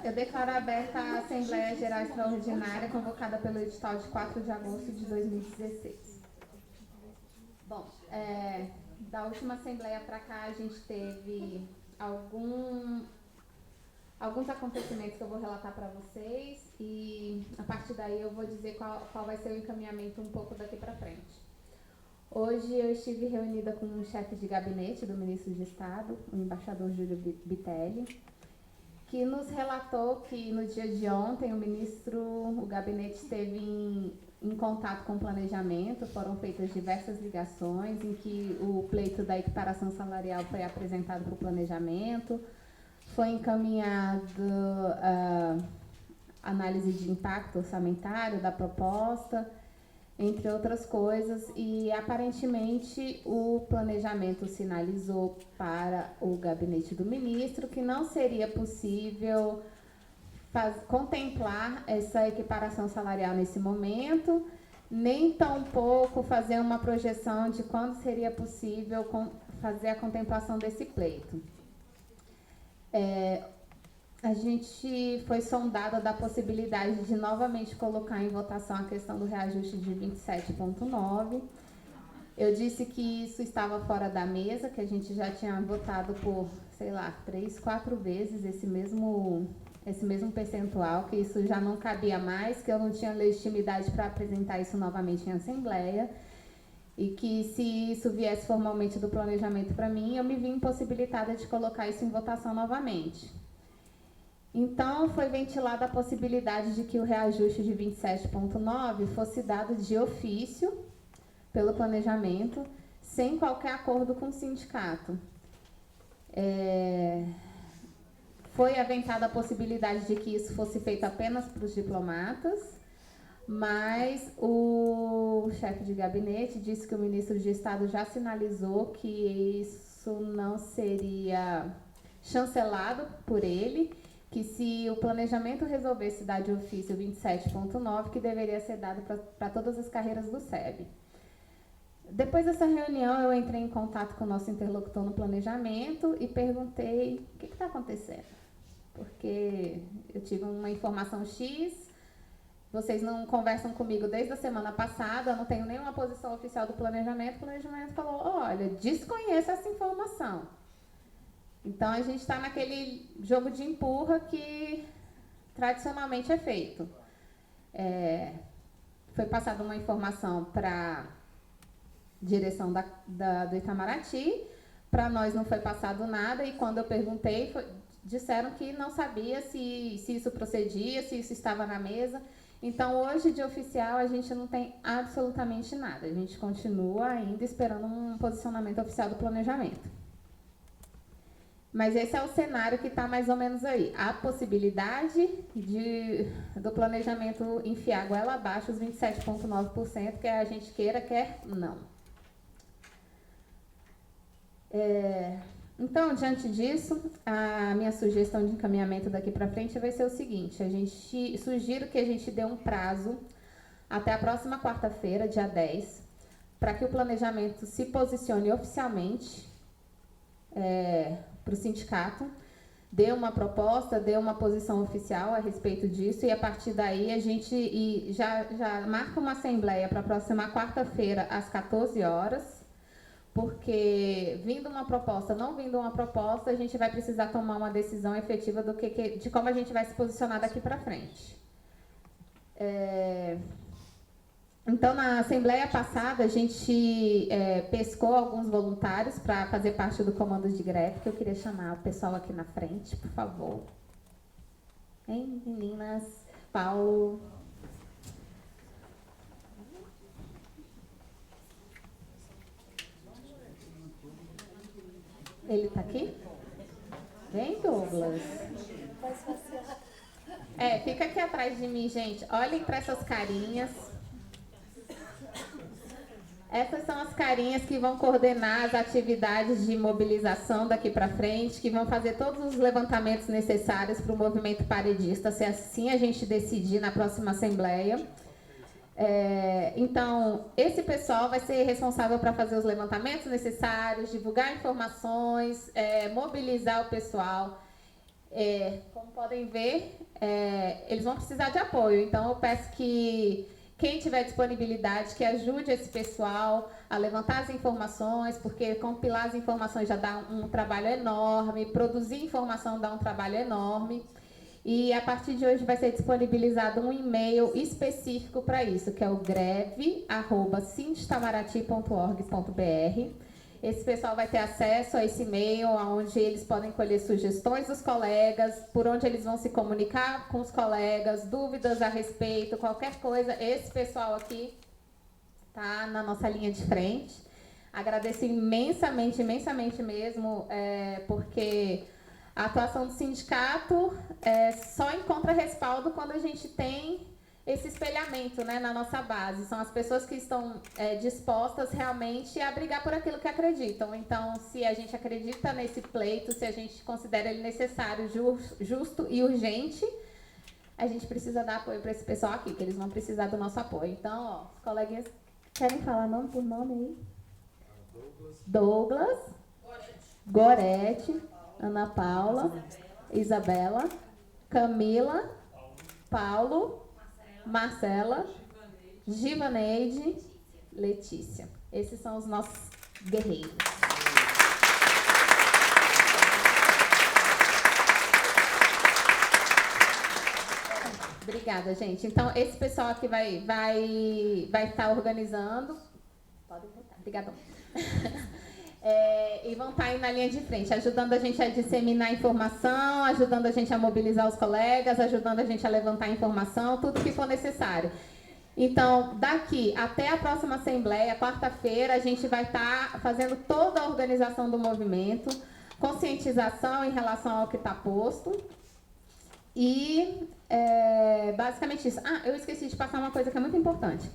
Eu declaro aberta a Assembleia Geral Extraordinária convocada pelo edital de 4 de agosto de 2016. Bom, da última Assembleia para cá a gente teve alguns acontecimentos que eu vou relatar para vocês e a partir daí eu vou dizer qual vai ser o encaminhamento um pouco daqui para frente. Hoje eu estive reunida com o chefe de gabinete do ministro de Estado, o embaixador Júlio Bitelli, que nos relatou que no dia de ontem o gabinete esteve em contato com o planejamento, foram feitas diversas ligações em que o pleito da equiparação salarial foi apresentado para o planejamento, foi encaminhado a análise de impacto orçamentário da proposta, entre outras coisas, e aparentemente o planejamento sinalizou para o gabinete do ministro que não seria possível contemplar essa equiparação salarial nesse momento, nem tampouco fazer uma projeção de quando seria possível fazer a contemplação desse pleito. A gente foi sondada da possibilidade de novamente colocar em votação a questão do reajuste de 27,9. Eu disse que isso estava fora da mesa, que a gente já tinha votado por, 3, 4 vezes esse mesmo percentual, que isso já não cabia mais, que eu não tinha legitimidade para apresentar isso novamente em assembleia, e que se isso viesse formalmente do planejamento para mim, eu me vi impossibilitada de colocar isso em votação novamente. Então, foi ventilada a possibilidade de que o reajuste de 27,9 fosse dado de ofício pelo planejamento, sem qualquer acordo com o sindicato. Foi aventada a possibilidade de que isso fosse feito apenas para os diplomatas, mas o chefe de gabinete disse que o ministro de Estado já sinalizou que isso não seria chancelado por ele, que se o planejamento resolvesse dar de ofício 27,9, que deveria ser dado para todas as carreiras do SEB. Depois dessa reunião, eu entrei em contato com o nosso interlocutor no planejamento e perguntei o que está acontecendo. Porque eu tive uma informação X, vocês não conversam comigo desde a semana passada, eu não tenho nenhuma posição oficial do planejamento. O planejamento falou, olha, desconheço essa informação. Então, a gente está naquele jogo de empurra que tradicionalmente é feito. Foi passada uma informação para a direção do Itamaraty, para nós não foi passado nada, e quando eu perguntei, disseram que não sabia se isso procedia, se isso estava na mesa. Então, hoje, de oficial, a gente não tem absolutamente nada. A gente continua ainda esperando um posicionamento oficial do planejamento. Mas esse é o cenário que está mais ou menos aí. Há possibilidade do planejamento enfiar goela abaixo os 27,9%, quer a gente queira, quer não. Então, diante disso, a minha sugestão de encaminhamento daqui para frente vai ser o seguinte: sugiro que a gente dê um prazo até a próxima quarta-feira, dia 10, para que o planejamento se posicione oficialmente para o sindicato, dê uma proposta, dê uma posição oficial a respeito disso, e a partir daí a gente já marca uma assembleia para a próxima quarta-feira às 14 horas, porque vindo uma proposta, não vindo uma proposta, a gente vai precisar tomar uma decisão efetiva de como a gente vai se posicionar daqui para frente. Então, na assembleia passada, a gente pescou alguns voluntários para fazer parte do comando de greve, que eu queria chamar o pessoal aqui na frente, por favor. Hein, meninas? Paulo. Ele está aqui? Vem, Douglas. Fica aqui atrás de mim, gente. Olhem para essas carinhas. Essas são as carinhas que vão coordenar as atividades de mobilização daqui para frente, que vão fazer todos os levantamentos necessários para o movimento paredista, se assim a gente decidir na próxima assembleia. Então, esse pessoal vai ser responsável para fazer os levantamentos necessários, divulgar informações, mobilizar o pessoal. Como podem ver, eles vão precisar de apoio. Então, eu peço que quem tiver disponibilidade, que ajude esse pessoal a levantar as informações, porque compilar as informações já dá um trabalho enorme, produzir informação dá um trabalho enorme. E a partir de hoje vai ser disponibilizado um e-mail específico para isso, que é o greve@sindestamaraty.org.br. Esse pessoal vai ter acesso a esse e-mail, onde eles podem colher sugestões dos colegas, por onde eles vão se comunicar com os colegas, dúvidas a respeito, qualquer coisa. Esse pessoal aqui está na nossa linha de frente. Agradeço imensamente, imensamente mesmo, porque a atuação do sindicato só encontra respaldo quando a gente tem esse espelhamento, né, na nossa base. São as pessoas que estão dispostas realmente a brigar por aquilo que acreditam. Então, se a gente acredita nesse pleito, se a gente considera ele necessário, justo e urgente, a gente precisa dar apoio para esse pessoal aqui, que eles vão precisar do nosso apoio. Então, os coleguinhas querem falar nome por nome aí? Douglas, Gorete, Ana Paula, Isabela, Camila, Paulo, Marcela, Givaneide, Letícia. Esses são os nossos guerreiros. Obrigada, gente. Então, esse pessoal aqui vai estar organizando. Podem voltar. Obrigadão. E vão estar aí na linha de frente, ajudando a gente a disseminar a informação, ajudando a gente a mobilizar os colegas, ajudando a gente a levantar a informação, tudo que for necessário. Então, daqui até a próxima Assembleia, quarta-feira, a gente vai estar fazendo toda a organização do movimento, conscientização em relação ao que está posto. E, basicamente isso. Eu esqueci de passar uma coisa que é muito importante.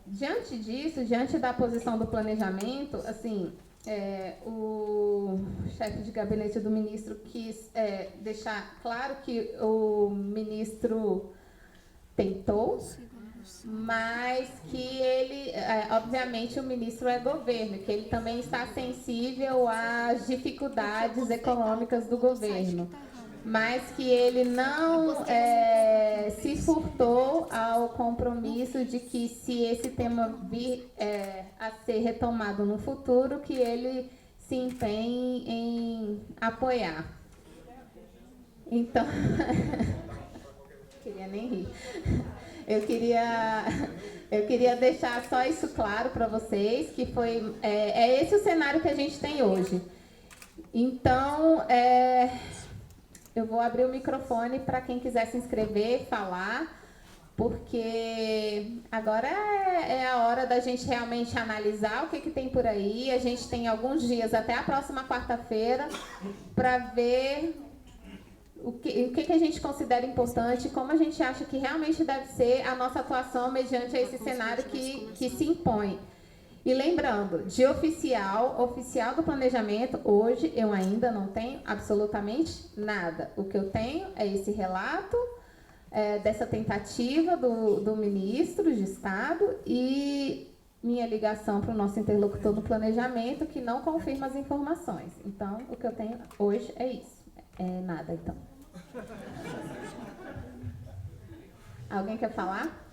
Diante disso, diante da posição do planejamento, assim, o chefe de gabinete do ministro quis deixar claro que o ministro tentou, mas que ele, obviamente, o ministro é governo, que ele também está sensível às dificuldades econômicas do governo, mas que ele não se furtou ao compromisso de que, se esse tema vir a ser retomado no futuro, que ele se empenhe em apoiar. Então, queria nem rir. Eu queria deixar só isso claro para vocês, que foi esse o cenário que a gente tem hoje. Então, eu vou abrir o microfone para quem quiser se inscrever, falar, porque agora é a hora da gente realmente analisar o que tem por aí. A gente tem alguns dias, até a próxima quarta-feira, para ver o que a gente considera importante, como a gente acha que realmente deve ser a nossa atuação mediante esse cenário que se impõe. E lembrando, de oficial do planejamento, hoje eu ainda não tenho absolutamente nada. O que eu tenho é esse relato dessa tentativa do ministro de Estado e minha ligação para o nosso interlocutor no planejamento, que não confirma as informações. Então, o que eu tenho hoje é isso. Nada, então. Alguém quer falar?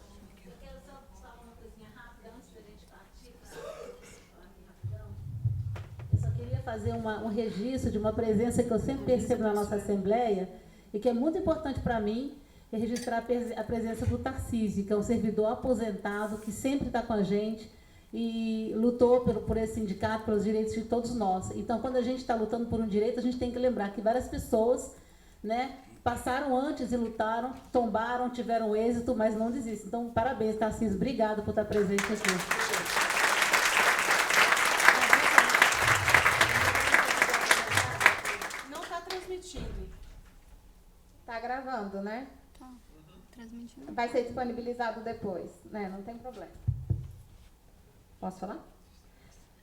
Fazer um registro de uma presença que eu sempre percebo na nossa Assembleia e que é muito importante para mim, é registrar a presença do Tarcísio, que é um servidor aposentado, que sempre está com a gente e lutou por esse sindicato, pelos direitos de todos nós. Então, quando a gente está lutando por um direito, a gente tem que lembrar que várias pessoas, né, passaram antes e lutaram, tombaram, tiveram êxito, mas não desistem. Então, parabéns, Tarcísio. Obrigada por estar presente aqui. Tá gravando, né? Tá transmitindo. Vai ser disponibilizado depois, né? Não tem problema. Posso falar?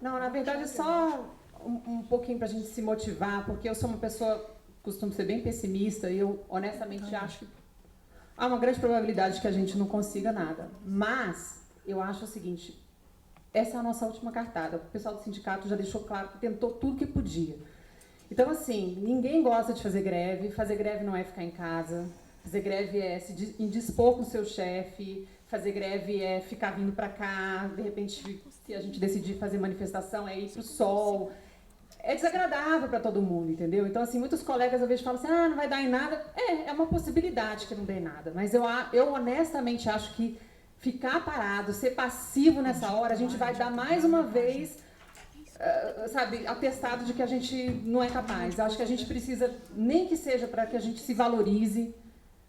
Não, na verdade é só um pouquinho para a gente se motivar, porque eu sou uma pessoa, costumo ser bem pessimista, e eu honestamente acho que há uma grande probabilidade que a gente não consiga nada. Mas eu acho o seguinte, essa é a nossa última cartada. O pessoal do sindicato já deixou claro que tentou tudo que podia. Então, assim, ninguém gosta de fazer greve não é ficar em casa, fazer greve é se indispor com o seu chefe, fazer greve é ficar vindo para cá, de repente, se a gente decidir fazer manifestação, é ir para o sol. É desagradável para todo mundo, entendeu? Então, assim, muitos colegas às vezes falam assim, não vai dar em nada. É uma possibilidade que não dê em nada, mas eu honestamente acho que ficar parado, ser passivo nessa hora, a gente vai dar mais uma vez, sabe, atestado de que a gente não é capaz. Acho que a gente precisa, nem que seja para que a gente se valorize,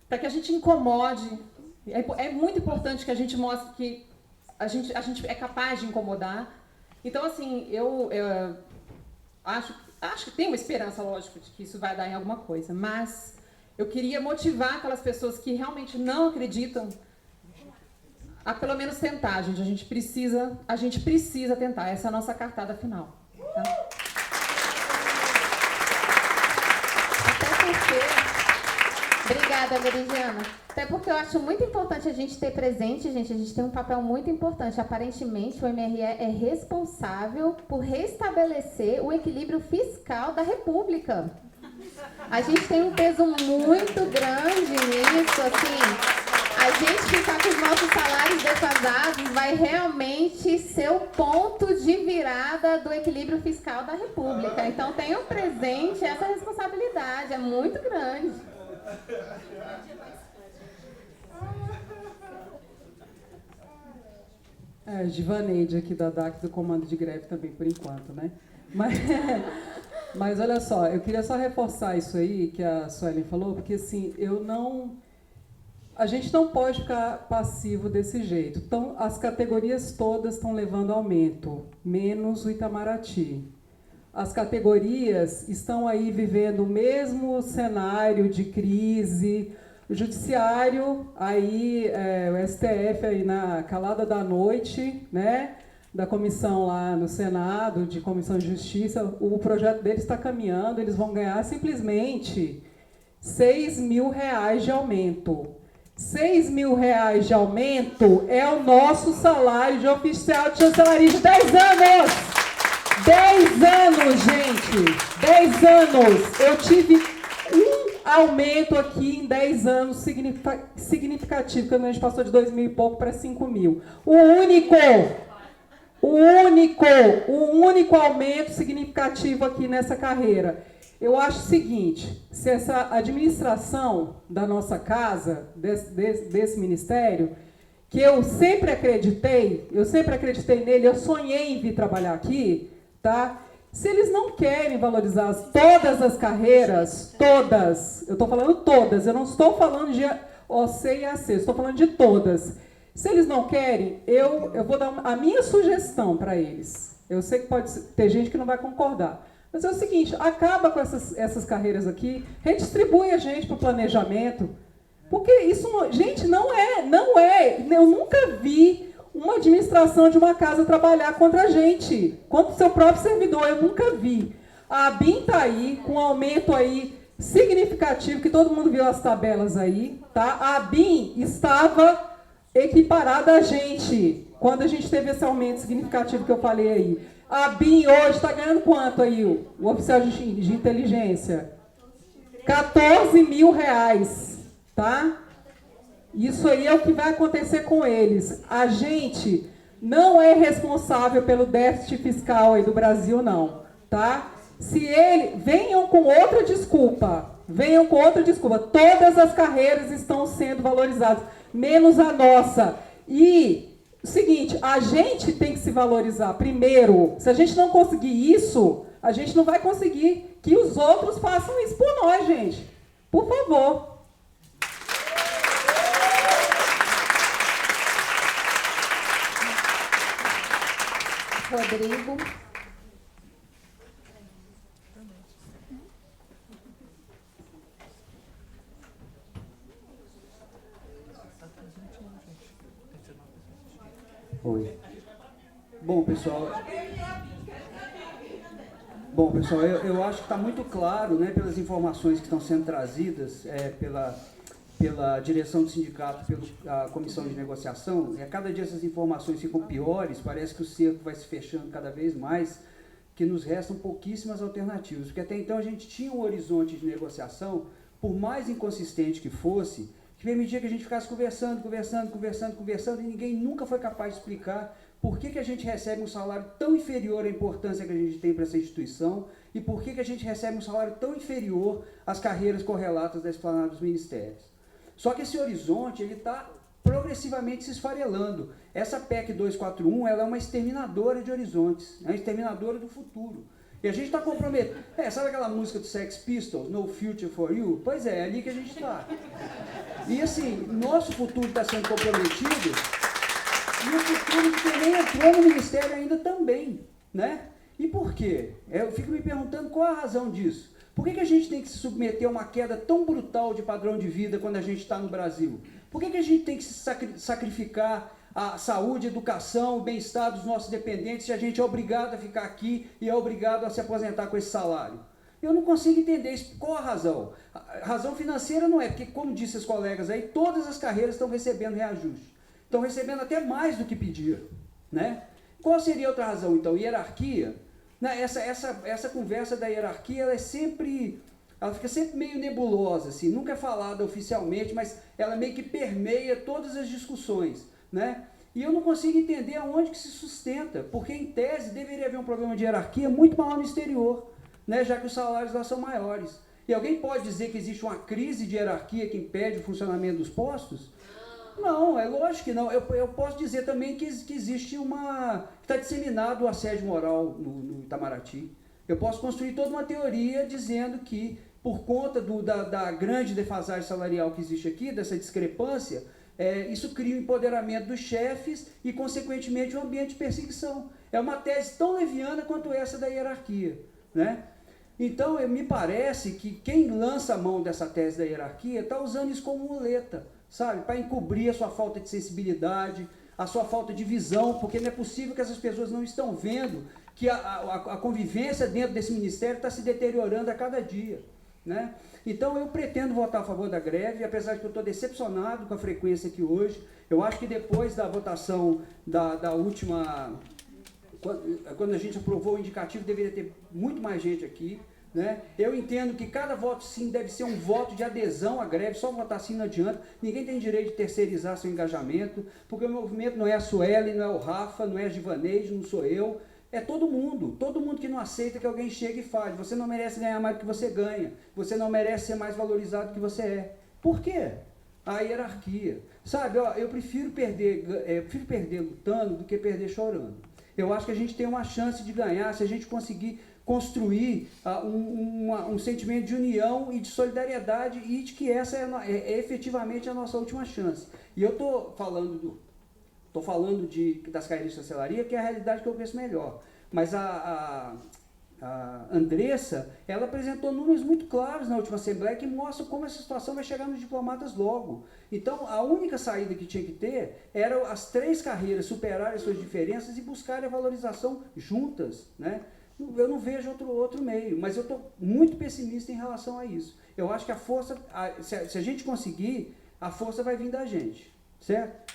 para que a gente incomode. É muito importante que a gente mostre que a gente é capaz de incomodar. Então, assim, eu acho que tem uma esperança, lógico, de que isso vai dar em alguma coisa, mas eu queria motivar aquelas pessoas que realmente não acreditam a pelo menos tentar, gente. A gente precisa tentar. Essa é a nossa cartada final. Tá? Até porque... Obrigada, Veridiana. Até porque eu acho muito importante a gente ter presente, gente, a gente tem um papel muito importante. Aparentemente, o MRE é responsável por restabelecer o equilíbrio fiscal da República. A gente tem um peso muito grande nisso, assim... A gente ficar com os nossos salários defasados vai realmente ser o ponto de virada do equilíbrio fiscal da República. Então, tenham presente essa responsabilidade, é muito grande. Givaneide aqui da DAC, do Comando de Greve também, por enquanto, né? Mas olha só, eu queria só reforçar isso aí que a Suelen falou, porque assim, a gente não pode ficar passivo desse jeito. Então, as categorias todas estão levando aumento, menos o Itamaraty. As categorias estão aí vivendo o mesmo cenário de crise. O judiciário, aí, o STF aí na calada da noite, né, da comissão lá no Senado, de Comissão de Justiça, o projeto deles está caminhando, eles vão ganhar simplesmente R$6.000 de aumento. R$6.000 de aumento é o nosso salário de oficial de chancelaria de 10 anos! 10 anos, gente! 10 anos! Eu tive um aumento aqui em 10 anos significativo, quando a gente passou de 2.000 e pouco para 5.000. O único aumento significativo aqui nessa carreira. Eu acho o seguinte, se essa administração da nossa casa, desse ministério, que eu sempre acreditei nele, eu sonhei em vir trabalhar aqui, tá? Se eles não querem valorizar todas as carreiras, todas, eu estou falando todas, eu não estou falando de OC e AC, eu estou falando de todas. Se eles não querem, eu vou dar a minha sugestão para eles. Eu sei que pode ter gente que não vai concordar. Mas é o seguinte, acaba com essas carreiras aqui, redistribui a gente para o planejamento, porque isso, gente, não é, eu nunca vi uma administração de uma casa trabalhar contra a gente, contra o seu próprio servidor, eu nunca vi. A ABIN está aí, com um aumento aí significativo, que todo mundo viu as tabelas aí, tá? A ABIN estava equiparada a gente, quando a gente teve esse aumento significativo que eu falei aí. A ABIN hoje está ganhando quanto aí, o oficial de inteligência? R$14.000, tá? Isso aí é o que vai acontecer com eles. A gente não é responsável pelo déficit fiscal aí do Brasil, não, tá? Venham com outra desculpa, todas as carreiras estão sendo valorizadas, menos a nossa. E o seguinte, a gente tem que se valorizar primeiro. Se a gente não conseguir isso, a gente não vai conseguir que os outros façam isso por nós, gente. Por favor. Rodrigo. Oi. Bom, pessoal, eu acho que está muito claro, né, pelas informações que estão sendo trazidas pela direção do sindicato, pela comissão de negociação, e a cada dia essas informações ficam piores, parece que o cerco vai se fechando cada vez mais, que nos restam pouquíssimas alternativas, porque até então a gente tinha um horizonte de negociação, por mais inconsistente que fosse, que permitia que a gente ficasse conversando, e ninguém nunca foi capaz de explicar por que a gente recebe um salário tão inferior à importância que a gente tem para essa instituição e por que a gente recebe um salário tão inferior às carreiras correlatas da esplanada dos ministérios. Só que esse horizonte está progressivamente se esfarelando. Essa PEC 241 ela é uma exterminadora de horizontes, é uma exterminadora do futuro. E a gente está comprometido. Sabe aquela música do Sex Pistols, No Future for You? Pois é ali que a gente está. E assim, nosso futuro está sendo comprometido e o futuro que nem entrou no Ministério ainda também, né? E por quê? Eu fico me perguntando qual a razão disso. Por que a gente tem que se submeter a uma queda tão brutal de padrão de vida quando a gente está no Brasil? Por que a gente tem que se sacrificar a saúde, a educação, o bem-estar dos nossos dependentes se a gente é obrigado a ficar aqui e é obrigado a se aposentar com esse salário? Eu não consigo entender isso. Qual a razão? A razão financeira não é, porque, como disse os colegas aí, todas as carreiras estão recebendo reajuste. Estão recebendo até mais do que pediram, né? Qual seria outra razão, então? Hierarquia? Essa conversa da hierarquia, ela fica sempre meio nebulosa, assim, nunca é falada oficialmente, mas ela meio que permeia todas as discussões, né? E eu não consigo entender aonde que se sustenta, porque em tese deveria haver um problema de hierarquia muito maior no exterior, né? Já que os salários lá são maiores. E alguém pode dizer que existe uma crise de hierarquia que impede o funcionamento dos postos? Não, é lógico que não. Eu posso dizer também que existe está disseminado o assédio moral no Itamaraty. Eu posso construir toda uma teoria dizendo que, por conta da grande defasagem salarial que existe aqui, dessa discrepância, isso cria o empoderamento dos chefes e, consequentemente, um ambiente de perseguição. É uma tese tão leviana quanto essa da hierarquia, né? Então, me parece que quem lança a mão dessa tese da hierarquia está usando isso como muleta, sabe? Para encobrir a sua falta de sensibilidade, a sua falta de visão, porque não é possível que essas pessoas não estão vendo que a convivência dentro desse ministério está se deteriorando a cada dia, né? Então, eu pretendo votar a favor da greve, apesar de que eu estou decepcionado com a frequência aqui hoje. Eu acho que depois da votação da última... Quando a gente aprovou o indicativo, deveria ter muito mais gente aqui, né? Eu entendo que cada voto sim deve ser um voto de adesão à greve, só votar sim não adianta, ninguém tem direito de terceirizar seu engajamento, porque o movimento não é a Sueli, não é o Rafa, não é a Givaneide, não sou eu, é todo mundo que não aceita que alguém chegue e fale, você não merece ganhar mais do que você ganha, você não merece ser mais valorizado do que você é. Por quê? A hierarquia. Sabe, eu prefiro perder lutando do que perder chorando. Eu acho que a gente tem uma chance de ganhar se a gente conseguir construir um sentimento de união e de solidariedade e de que essa é efetivamente a nossa última chance. E eu estou falando das carreiras de chancelaria, que é a realidade que eu conheço melhor. Mas a Andressa, ela apresentou números muito claros na última Assembleia que mostram como essa situação vai chegar nos diplomatas logo. Então, a única saída que tinha que ter era as 3 carreiras superarem as suas diferenças e buscarem a valorização juntas, né? Eu não vejo outro meio, mas eu estou muito pessimista em relação a isso. Eu acho que a força, se a gente conseguir, a força vai vir da gente, certo?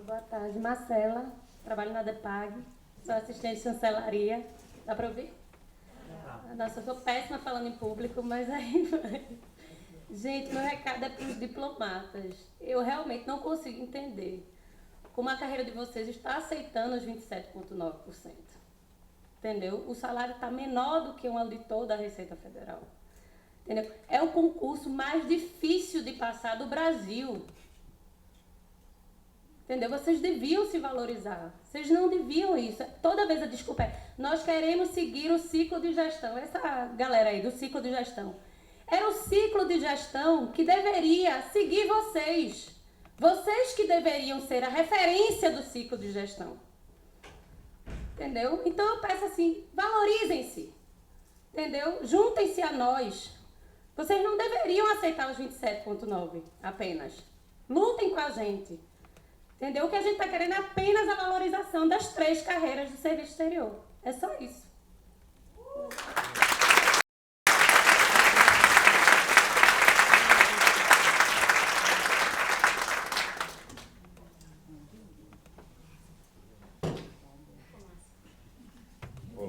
Boa tarde, Marcela, trabalho na DEPAG, sou assistente de chancelaria. Dá para ouvir? Nossa, eu sou péssima falando em público, mas aí vai. Gente, meu recado é para os diplomatas. Eu realmente não consigo entender como a carreira de vocês está aceitando os 27,9%. Entendeu? O salário está menor do que um auditor da Receita Federal. Entendeu? É o concurso mais difícil de passar do Brasil. Entendeu? Vocês deviam se valorizar. Vocês não deviam isso. Toda vez a desculpa é, nós queremos seguir o ciclo de gestão. Essa galera aí do ciclo de gestão. Era o ciclo de gestão que deveria seguir vocês. Vocês que deveriam ser a referência do ciclo de gestão. Entendeu? Então eu peço assim, valorizem-se. Entendeu? Juntem-se a nós. Vocês não deveriam aceitar os 27,9 apenas. Lutem com a gente. Entendeu? O que a gente está querendo é apenas a valorização das 3 carreiras do serviço exterior. É só isso.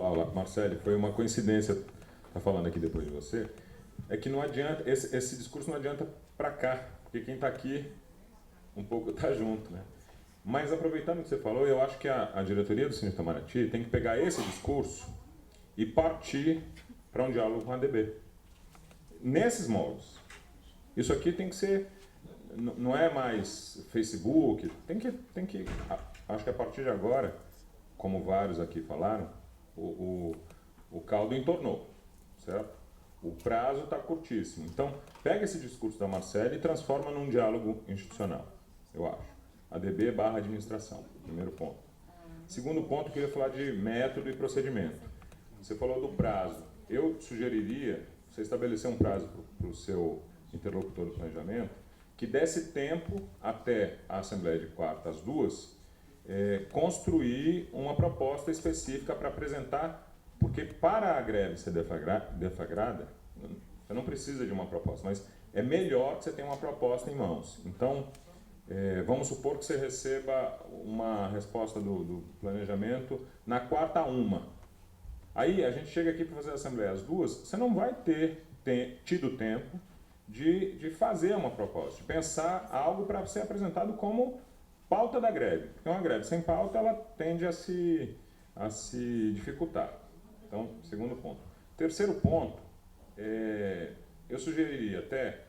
falar, Marcele, foi uma coincidência estar falando aqui depois de você, é que não adianta, esse discurso não adianta para cá, porque quem está aqui um pouco está junto, né? Mas aproveitando o que você falou, eu acho que a diretoria do Cine Itamaraty tem que pegar esse discurso e partir para um diálogo com a ADB. Nesses moldes. Isso aqui tem que ser, não é mais Facebook, tem que acho que a partir de agora, como vários aqui falaram, o caldo entornou, certo? O prazo está curtíssimo. Então, pega esse discurso da Marcele e transforma num diálogo institucional, eu acho. ADB / administração, primeiro ponto. Segundo ponto, eu queria falar de método e procedimento. Você falou do prazo. Eu sugeriria você estabelecer um prazo para o seu interlocutor do planejamento que desse tempo até a Assembleia de quarta, às 2, construir uma proposta específica para apresentar, porque para a greve ser deflagrada, você não precisa de uma proposta, mas é melhor que você tenha uma proposta em mãos. Então, vamos supor que você receba uma resposta do planejamento na quarta 1. Aí a gente chega aqui para fazer a Assembleia às 2, você não vai ter tido tempo de fazer uma proposta, de pensar algo para ser apresentado como pauta da greve. Porque uma greve sem pauta, ela tende a se dificultar. Então, segundo ponto. Terceiro ponto, eu sugeriria até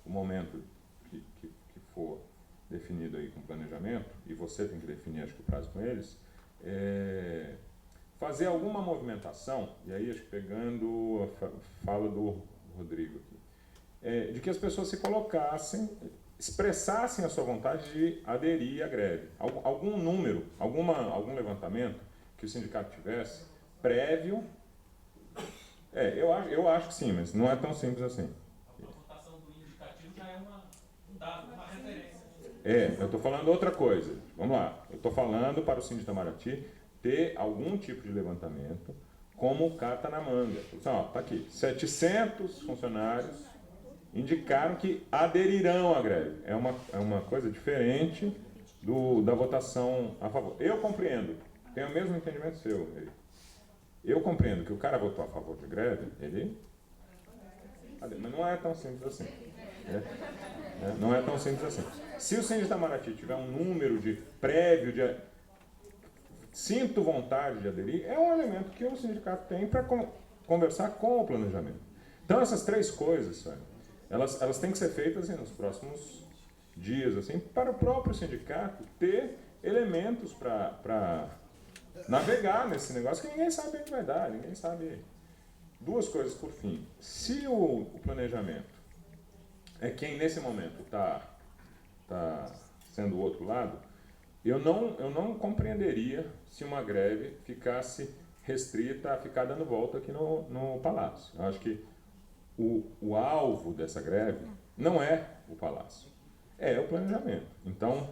o momento que for definido aí com planejamento, e você tem que definir, acho que o prazo com eles, fazer alguma movimentação, e aí acho que pegando a fala do Rodrigo aqui, de que as pessoas se colocassem, expressassem a sua vontade de aderir à greve. Algum número, algum levantamento que o sindicato tivesse, prévio. Eu acho que sim, mas não é tão simples assim. A votação do indicativo já é um dado, uma referência. Eu estou falando outra coisa. Vamos lá. Eu estou falando para o Cine Itamaraty ter algum tipo de levantamento como carta na manga. Então, está aqui. 700 funcionários indicaram que aderirão à greve. É uma coisa diferente da votação a favor. Eu compreendo. Tenho o mesmo entendimento seu. Eu compreendo que o cara votou a favor de greve, mas não é tão simples assim. Não é tão simples assim. Se o Cine Itamaraty tiver um número de prévio de sinto vontade de aderir, é um elemento que o sindicato tem para conversar com o planejamento. Então essas três coisas, elas têm que ser feitas nos próximos dias, assim, para o próprio sindicato ter elementos para navegar nesse negócio que ninguém sabe onde vai dar, ninguém sabe. Duas coisas por fim. Se o planejamento é quem nesse momento está sendo o outro lado, eu não compreenderia se uma greve ficasse restrita a ficar dando volta aqui no Palácio. Eu acho que o alvo dessa greve não é o Palácio, é o planejamento. Então,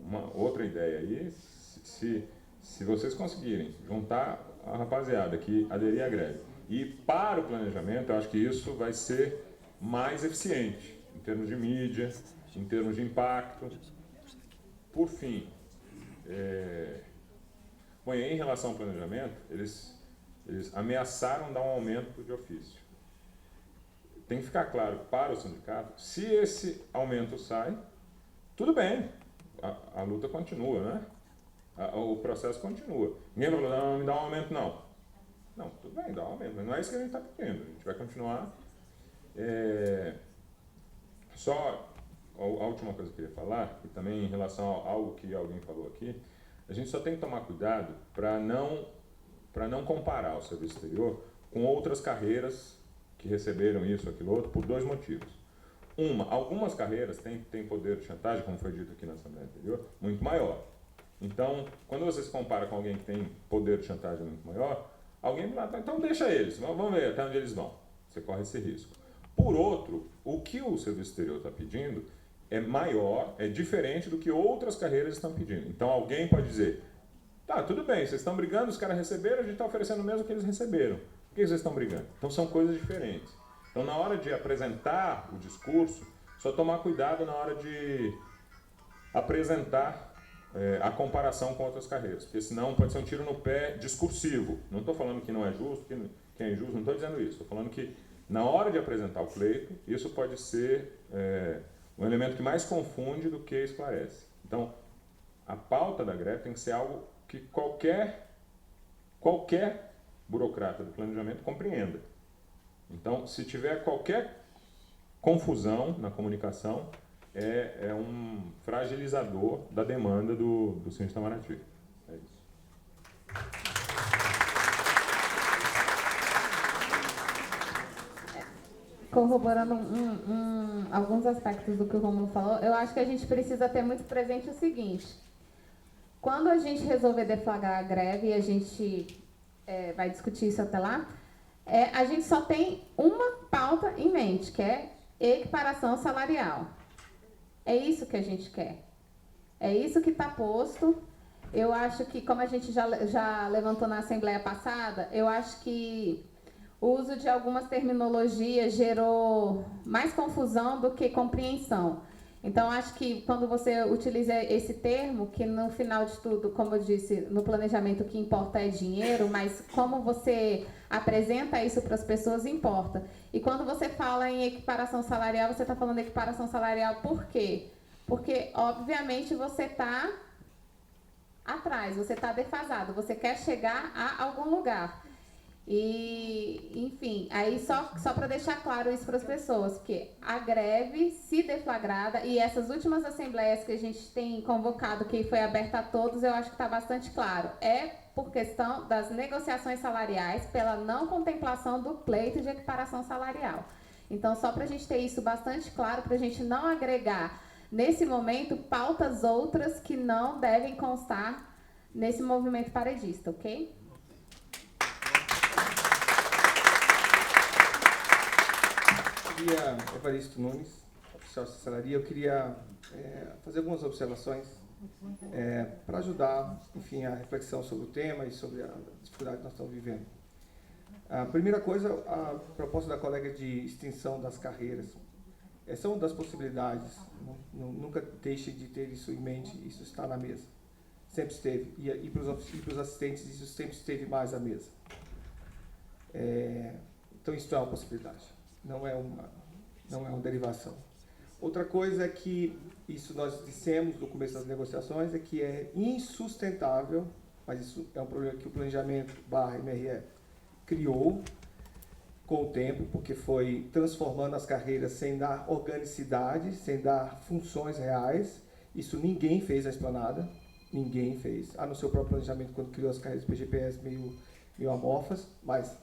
uma outra ideia aí, se vocês conseguirem juntar a rapaziada que aderir à greve e para o planejamento, eu acho que isso vai ser mais eficiente em termos de mídia, em termos de impacto. Por fim, bom, em relação ao planejamento, eles ameaçaram dar um aumento de ofício. Tem que ficar claro para o sindicato, se esse aumento sai, tudo bem, a luta continua, né? O processo continua. Ninguém vai falar, não me dá um aumento, não. Não, tudo bem, dá um aumento, mas não é isso que a gente está pedindo. A gente vai continuar. Só a última coisa que eu queria falar, e também em relação a algo que alguém falou aqui, a gente só tem que tomar cuidado para não comparar o serviço exterior com outras carreiras que receberam isso, aquilo, outro, por dois motivos. Algumas carreiras têm poder de chantagem, como foi dito aqui na Assembleia anterior, muito maior. Então, quando você se compara com alguém que tem poder de chantagem muito maior, alguém vai lá, então deixa eles, vamos ver até onde eles vão. Você corre esse risco. Por outro, o que o serviço exterior está pedindo é maior, é diferente do que outras carreiras estão pedindo. Então, alguém pode dizer, tá, tudo bem, vocês estão brigando, os caras receberam, a gente está oferecendo o mesmo que eles receberam. Por que vocês estão brigando? Então, são coisas diferentes. Então, na hora de apresentar o discurso, só tomar cuidado na hora de apresentar a comparação com outras carreiras, porque senão pode ser um tiro no pé discursivo. Não estou falando que não é justo, que é injusto, não estou dizendo isso. Estou falando que, na hora de apresentar o pleito, isso pode ser um elemento que mais confunde do que esclarece. Então, a pauta da greve tem que ser algo que qualquer burocrata do planejamento compreenda. Então, se tiver qualquer confusão na comunicação, é um fragilizador da demanda do Síndico Itamaraty. É isso. Corroborando alguns aspectos do que o Rômulo falou, eu acho que a gente precisa ter muito presente o seguinte: quando a gente resolver deflagrar a greve, e a gente vai discutir isso até lá, a gente só tem uma pauta em mente, que é equiparação salarial. É isso que a gente quer. É isso que está posto. Eu acho que, como a gente já levantou na Assembleia passada, eu acho que o uso de algumas terminologias gerou mais confusão do que compreensão. Então, acho que quando você utiliza esse termo, que no final de tudo, como eu disse, no planejamento o que importa é dinheiro, mas como você apresenta isso para as pessoas importa. E quando você fala em equiparação salarial, você está falando equiparação salarial por quê? Porque, obviamente, você está atrás, você está defasado, você quer chegar a algum lugar. E, enfim, aí só para deixar claro isso para as pessoas, porque a greve, se deflagrada, e essas últimas assembleias que a gente tem convocado, que foi aberta a todos, eu acho que está bastante claro. É por questão das negociações salariais, pela não contemplação do pleito de equiparação salarial. Então, só para a gente ter isso bastante claro, para a gente não agregar, nesse momento, pautas outras que não devem constar nesse movimento paredista, ok? Evaristo Nunes, oficial de Assessoria. Eu queria fazer algumas observações para ajudar, enfim, a reflexão sobre o tema e sobre a dificuldade que nós estamos vivendo. A primeira coisa, a proposta da colega de extinção das carreiras. Essa é uma das possibilidades, nunca deixe de ter isso em mente, isso está na mesa. Sempre esteve, e para os assistentes isso sempre esteve mais à mesa. Então isso é uma possibilidade. Não é uma derivação. Outra coisa é que, isso nós dissemos no começo das negociações, é que é insustentável, mas isso é um problema que o planejamento /MRE criou com o tempo, porque foi transformando as carreiras sem dar organicidade, sem dar funções reais. Isso ninguém fez na Esplanada, ninguém fez, no seu próprio planejamento, quando criou as carreiras PGPS meio amorfas, mas,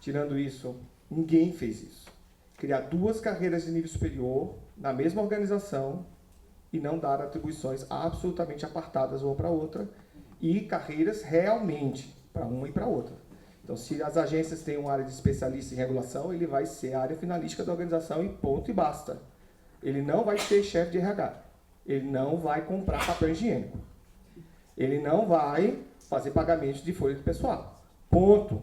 tirando isso, ninguém fez isso. Criar duas carreiras de nível superior na mesma organização e não dar atribuições absolutamente apartadas uma para a outra e carreiras realmente para uma e para a outra. Então, se as agências têm uma área de especialista em regulação, ele vai ser a área finalística da organização e ponto e basta. Ele não vai ser chefe de RH. Ele não vai comprar papel higiênico. Ele não vai fazer pagamento de folha de pessoal. Ponto.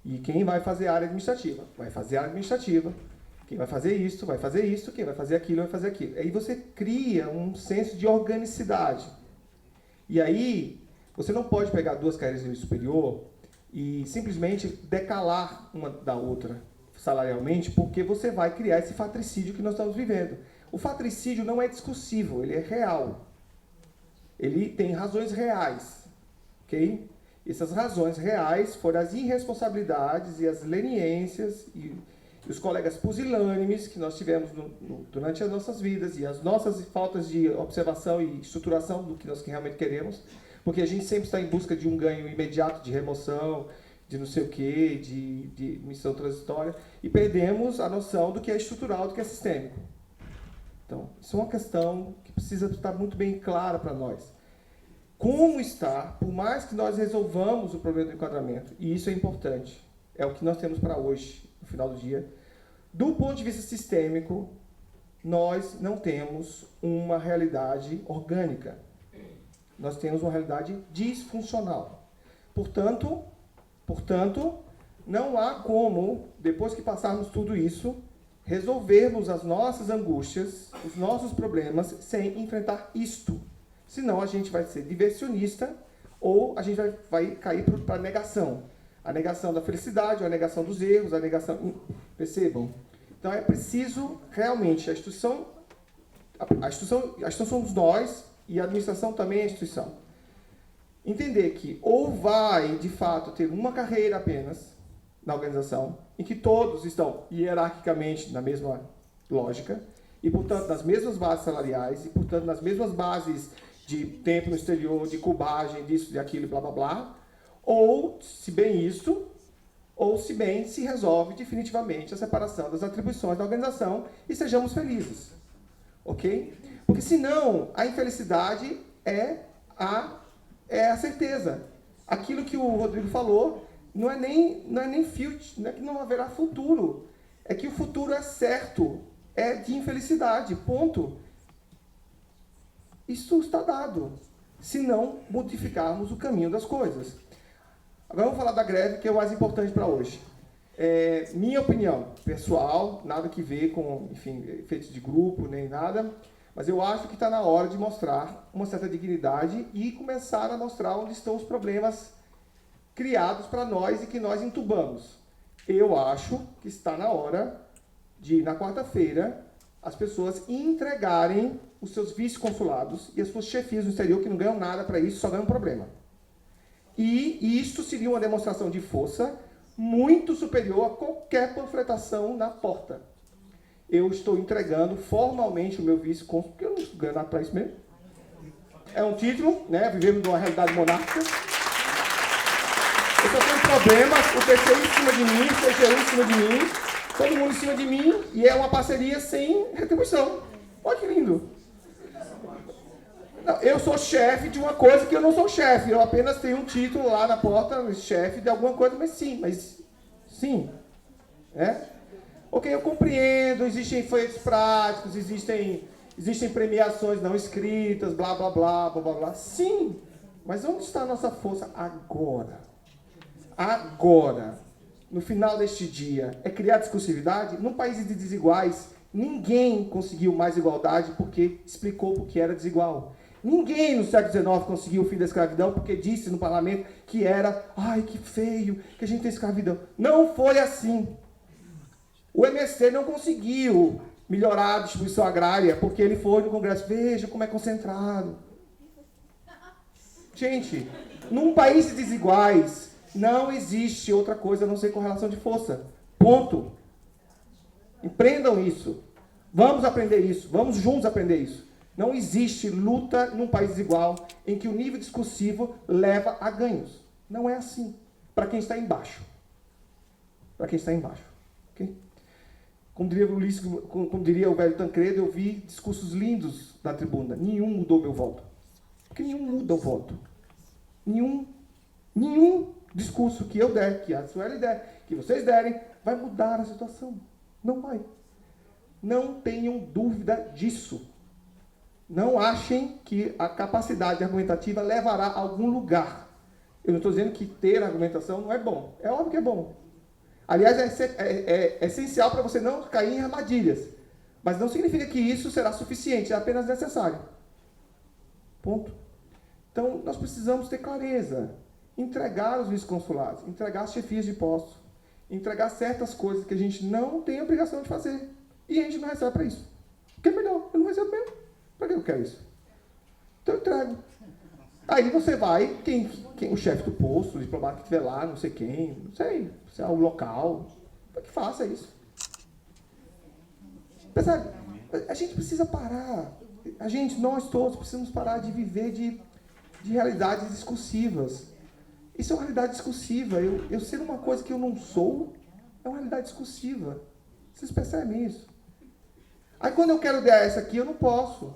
E quem vai fazer a área administrativa? Vai fazer a área administrativa. Quem vai fazer isso, vai fazer isso. Quem vai fazer aquilo, vai fazer aquilo. Aí você cria um senso de organicidade. E aí, você não pode pegar duas carreiras de nível superior e simplesmente decalar uma da outra salarialmente, porque você vai criar esse fatricídio que nós estamos vivendo. O fatricídio não é discursivo, ele é real. Ele tem razões reais. Ok? Essas razões reais foram as irresponsabilidades e as leniências e os colegas pusilânimes que nós tivemos durante as nossas vidas e as nossas faltas de observação e estruturação do que nós realmente queremos, porque a gente sempre está em busca de um ganho imediato de remoção, de não sei o quê, de missão transitória, e perdemos a noção do que é estrutural, do que é sistêmico. Então, isso é uma questão que precisa estar muito bem clara para nós. Como está, por mais que nós resolvamos o problema do enquadramento, e isso é importante, é o que nós temos para hoje, no final do dia, do ponto de vista sistêmico, nós não temos uma realidade orgânica. Nós temos uma realidade disfuncional. Portanto, não há como, depois que passarmos tudo isso, resolvermos as nossas angústias, os nossos problemas, sem enfrentar isto. Senão a gente vai ser diversionista ou a gente vai cair para a negação. A negação da felicidade, ou a negação dos erros, a negação... Percebam? Então é preciso realmente a instituição somos nós e a administração também é a instituição. Entender que ou vai, de fato, ter uma carreira apenas na organização, em que todos estão hierarquicamente na mesma lógica, e, portanto, nas mesmas bases salariais, e, portanto, nas mesmas bases de tempo no exterior, de cubagem, disso, de aquilo, blá, blá, blá, ou, se bem isso, ou se bem se resolve definitivamente a separação das atribuições da organização e sejamos felizes. Ok? Porque, senão, a infelicidade é a certeza. Aquilo que o Rodrigo falou não é nem future, não é que não haverá futuro. É que o futuro é certo, é de infelicidade, ponto. Isso está dado, se não modificarmos o caminho das coisas. Agora vamos falar da greve, que é o mais importante para hoje. Minha opinião pessoal, nada que ver com, enfim, efeitos de grupo, nem nada, mas eu acho que está na hora de mostrar uma certa dignidade e começar a mostrar onde estão os problemas criados para nós e que nós entubamos. Eu acho que está na hora de, na quarta-feira, as pessoas entregarem os seus vice-consulados e as suas chefias no exterior, que não ganham nada para isso, só ganham problema. E isto seria uma demonstração de força muito superior a qualquer panfletação na porta. Eu estou entregando formalmente o meu vice-cônsul, porque eu não ganho nada para isso mesmo. É um título, né? Vivemos numa realidade monárquica. Eu só tenho problemas, o TCU em cima de mim, o TCU em cima de mim, todo mundo em cima de mim, e é uma parceria sem retribuição. Olha que lindo. Não, eu sou chefe de uma coisa que eu não sou chefe, eu apenas tenho um título lá na porta, chefe de alguma coisa, mas sim. Ok, eu compreendo, existem efeitos práticos, existem premiações não escritas, blá, blá, blá, blá, blá, blá. Sim, mas onde está a nossa força agora? Agora, no final deste dia, é criar discursividade? Num país de desiguais, ninguém conseguiu mais igualdade porque explicou porque era desigual. Ninguém no século XIX conseguiu o fim da escravidão porque disse no parlamento que era, ai, que feio, que a gente tem escravidão. Não foi assim. O MST não conseguiu melhorar a distribuição agrária porque ele foi no Congresso. Veja como é concentrado. Gente, num país de desiguais, não existe outra coisa a não ser correlação de força. Ponto. Empreendam isso. Vamos aprender isso. Vamos juntos aprender isso. Não existe luta num país desigual em que o nível discursivo leva a ganhos. Não é assim. Para quem está embaixo. Para quem está embaixo. Okay? Como diria o velho Tancredo, eu vi discursos lindos da tribuna. Nenhum mudou meu voto. Porque nenhum muda o voto. Nenhum discurso que eu der, que a Sueli der, que vocês derem, vai mudar a situação. Não vai. Não tenham dúvida disso. Não achem que a capacidade argumentativa levará a algum lugar. Eu não estou dizendo que ter argumentação não é bom. É óbvio que é bom. Aliás, é essencial para você não cair em armadilhas. Mas não significa que isso será suficiente, é apenas necessário. Ponto. Então, nós precisamos ter clareza. Entregar os vice-consulados, entregar as chefias de posto, entregar certas coisas que a gente não tem obrigação de fazer. E a gente não recebe para isso. O que é melhor? Eu não recebo mesmo. Para que eu quero isso? Então eu entrego. Aí você vai, o chefe do posto, o diplomata que estiver lá, não sei quem, não sei, se é o local, para que faça isso. Percebe? A gente precisa parar. Nós todos precisamos parar de viver de realidades discursivas. Isso é uma realidade discursiva. Eu ser uma coisa que eu não sou é uma realidade discursiva. Vocês percebem isso? Aí quando eu quero dar essa aqui, eu não posso.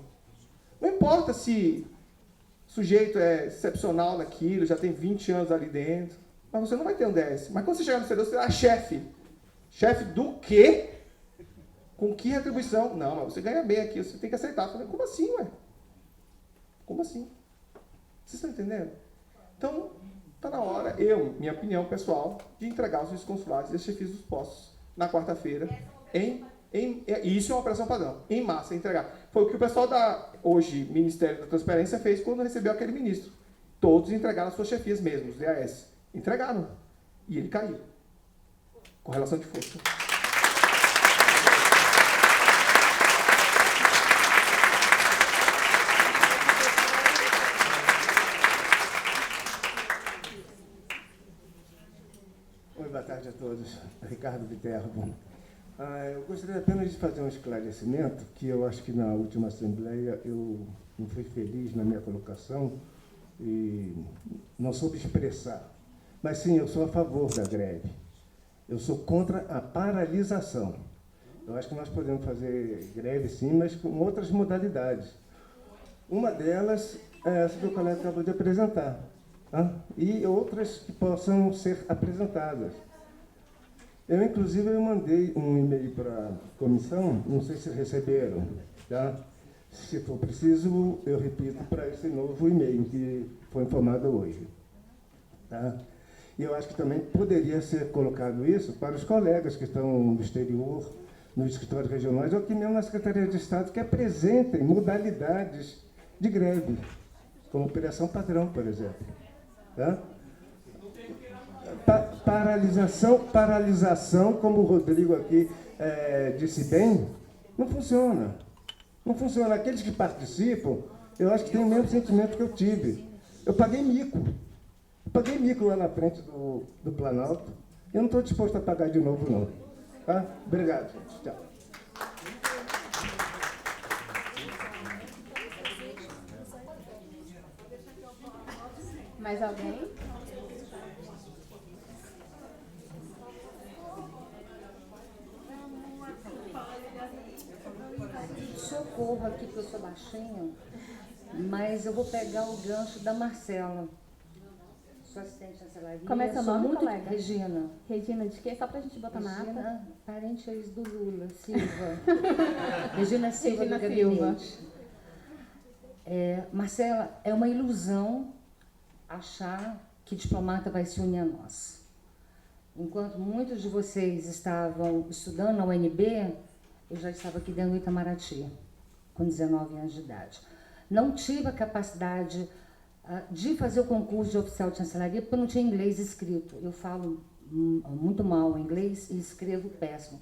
Não importa se o sujeito é excepcional naquilo, já tem 20 anos ali dentro, mas você não vai ter um DS. Mas quando você chegar no exterior, você será chefe. Chefe do quê? Com que retribuição? Não, mas você ganha bem aqui, você tem que aceitar. Eu falei, como assim, ué? Como assim? Vocês estão entendendo? Então, está na hora, minha opinião pessoal, de entregar os vice-consulados e as chefias dos postos na quarta-feira em E isso é uma operação padrão, em massa, entregar. Foi o que o pessoal da, hoje, Ministério da Transparência fez quando recebeu aquele ministro. Todos entregaram as suas chefias mesmo, os DAS. Entregaram. E ele caiu. Correlação de força. Oi, boa tarde a todos. Ricardo Viterbo. Eu gostaria apenas de fazer um esclarecimento, que eu acho que na última Assembleia eu não fui feliz na minha colocação e não soube expressar. Mas sim, eu sou a favor da greve. Eu sou contra a paralisação. Eu acho que nós podemos fazer greve sim, mas com outras modalidades. Uma delas é essa que o colega acabou de apresentar, tá? E outras que possam ser apresentadas. Eu, inclusive, mandei um e-mail para a comissão, não sei se receberam, tá? Se for preciso, eu repito para esse novo e-mail que foi informado hoje, tá? E eu acho que também poderia ser colocado isso para os colegas que estão no exterior, nos escritórios regionais, ou aqui mesmo na Secretaria de Estado, que apresentem modalidades de greve, como operação padrão, por exemplo, tá? Paralisação, como o Rodrigo aqui disse bem, não funciona. Não funciona. Aqueles que participam, eu acho que têm o mesmo sentimento que eu tive. Eu paguei mico. Paguei mico lá na frente do Planalto. Eu não estou disposto a pagar de novo, não. Tá? Obrigado, gente. Tchau. Mais alguém? Socorro aqui, porque eu sou baixinha, mas eu vou pegar o gancho da Marcela. Sou assistente de chancelaria. Como é seu sou nome, muito... colega? Regina. Regina de quê? Só pra gente botar na ata. Regina, parente ex do Lula, Silva. Regina Silva Regina do gabinete. Silva. Marcela, é uma ilusão achar que diplomata vai se unir a nós. Enquanto muitos de vocês estavam estudando na UNB, eu já estava aqui dentro do Itamaraty, com 19 anos de idade. Não tive a capacidade de fazer o concurso de oficial de chancelaria, porque eu não tinha inglês escrito. Eu falo muito mal inglês e escrevo péssimo.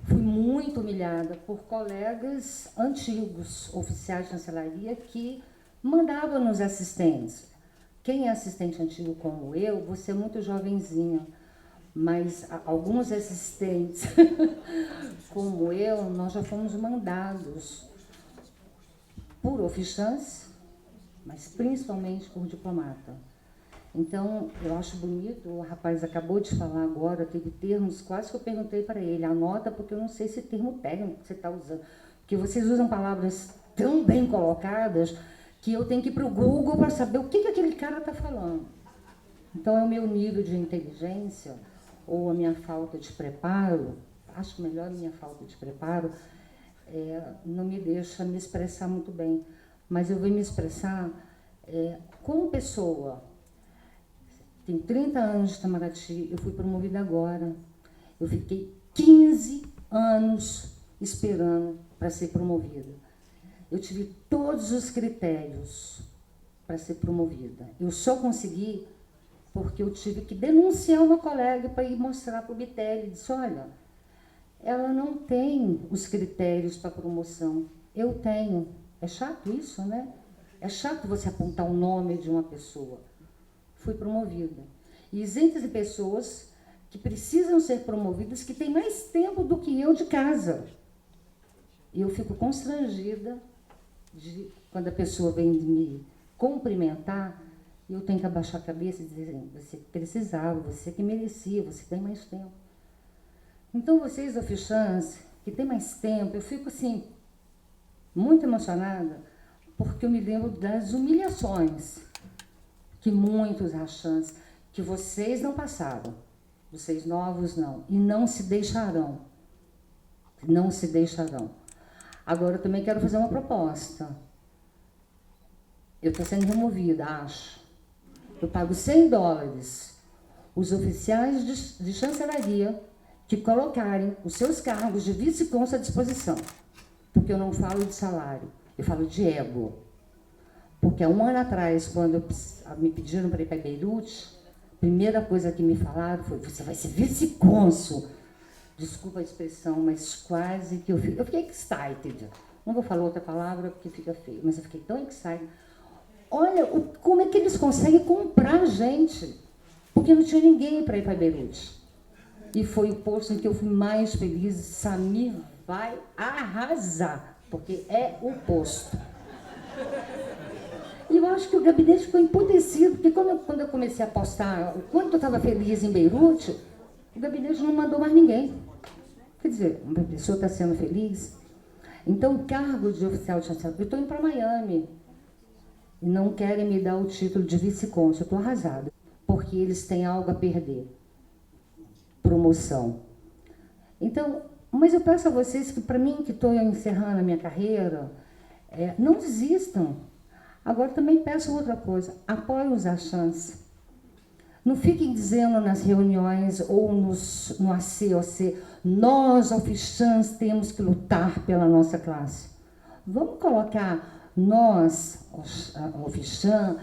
Fui muito humilhada por colegas antigos, oficiais de chancelaria, que mandavam nos assistentes. Quem é assistente antigo como eu, você é muito jovenzinha, mas alguns assistentes como eu, nós já fomos mandados por oficiais, mas principalmente por diplomata. Então, eu acho bonito, o rapaz acabou de falar agora, teve termos, quase que eu perguntei para ele, anota, porque eu não sei esse termo técnico que você está usando, porque vocês usam palavras tão bem colocadas que eu tenho que ir para o Google para saber o que aquele cara está falando. Então, é o meu nível de inteligência, ou a minha falta de preparo, acho melhor a minha falta de preparo, não me deixa me expressar muito bem. Mas eu vou me expressar como pessoa. Tenho 30 anos de Itamaraty, eu fui promovida agora. Eu fiquei 15 anos esperando para ser promovida. Eu tive todos os critérios para ser promovida. Eu só consegui porque eu tive que denunciar uma colega para ir mostrar para o Bitelli. Disse, olha, ela não tem os critérios para promoção. Eu tenho. É chato isso, né? É chato você apontar o nome de uma pessoa. Fui promovida. E existem pessoas que precisam ser promovidas que têm mais tempo do que eu de casa. E eu fico constrangida quando a pessoa vem me cumprimentar, eu tenho que abaixar a cabeça e dizer, você precisava, você que merecia, você tem mais tempo. Então, vocês, oficiantes, que têm mais tempo, eu fico assim, muito emocionada, porque eu me lembro das humilhações que muitos achantes, que vocês não passaram, vocês novos não, e não se deixarão. Não se deixarão. Agora, eu também quero fazer uma proposta. Eu estou sendo removida, acho. Eu pago $100. Os oficiais de chancelaria que colocarem os seus cargos de vice-cônsul à disposição. Porque eu não falo de salário, eu falo de ego. Porque há um ano atrás, quando me pediram para ir para Beirute, a primeira coisa que me falaram foi: você vai ser vice-cônsul. Desculpa a expressão, mas quase que eu fiquei excited. Não vou falar outra palavra porque fica feio, mas eu fiquei tão excited. Olha, como é que eles conseguem comprar gente? Porque não tinha ninguém para ir para Beirute. E foi o posto em que eu fui mais feliz. Samir vai arrasar, porque é o posto. E eu acho que o gabinete ficou emputecido, porque quando eu comecei a postar o quanto eu estava feliz em Beirute, o gabinete não mandou mais ninguém. Quer dizer, uma pessoa está sendo feliz. Então, o cargo de oficial de chanceler, eu estou indo para Miami, e não querem me dar o título de vice-cônsul, eu estou arrasada, porque eles têm algo a perder. Promoção. Então, mas eu peço a vocês que, para mim, que estou encerrando a minha carreira, não desistam. Agora, também peço outra coisa, apoiem os Achans. Não fiquem dizendo nas reuniões ou no ACOC, nós, oficiãs, temos que lutar pela nossa classe. Vamos colocar nós, oficiã,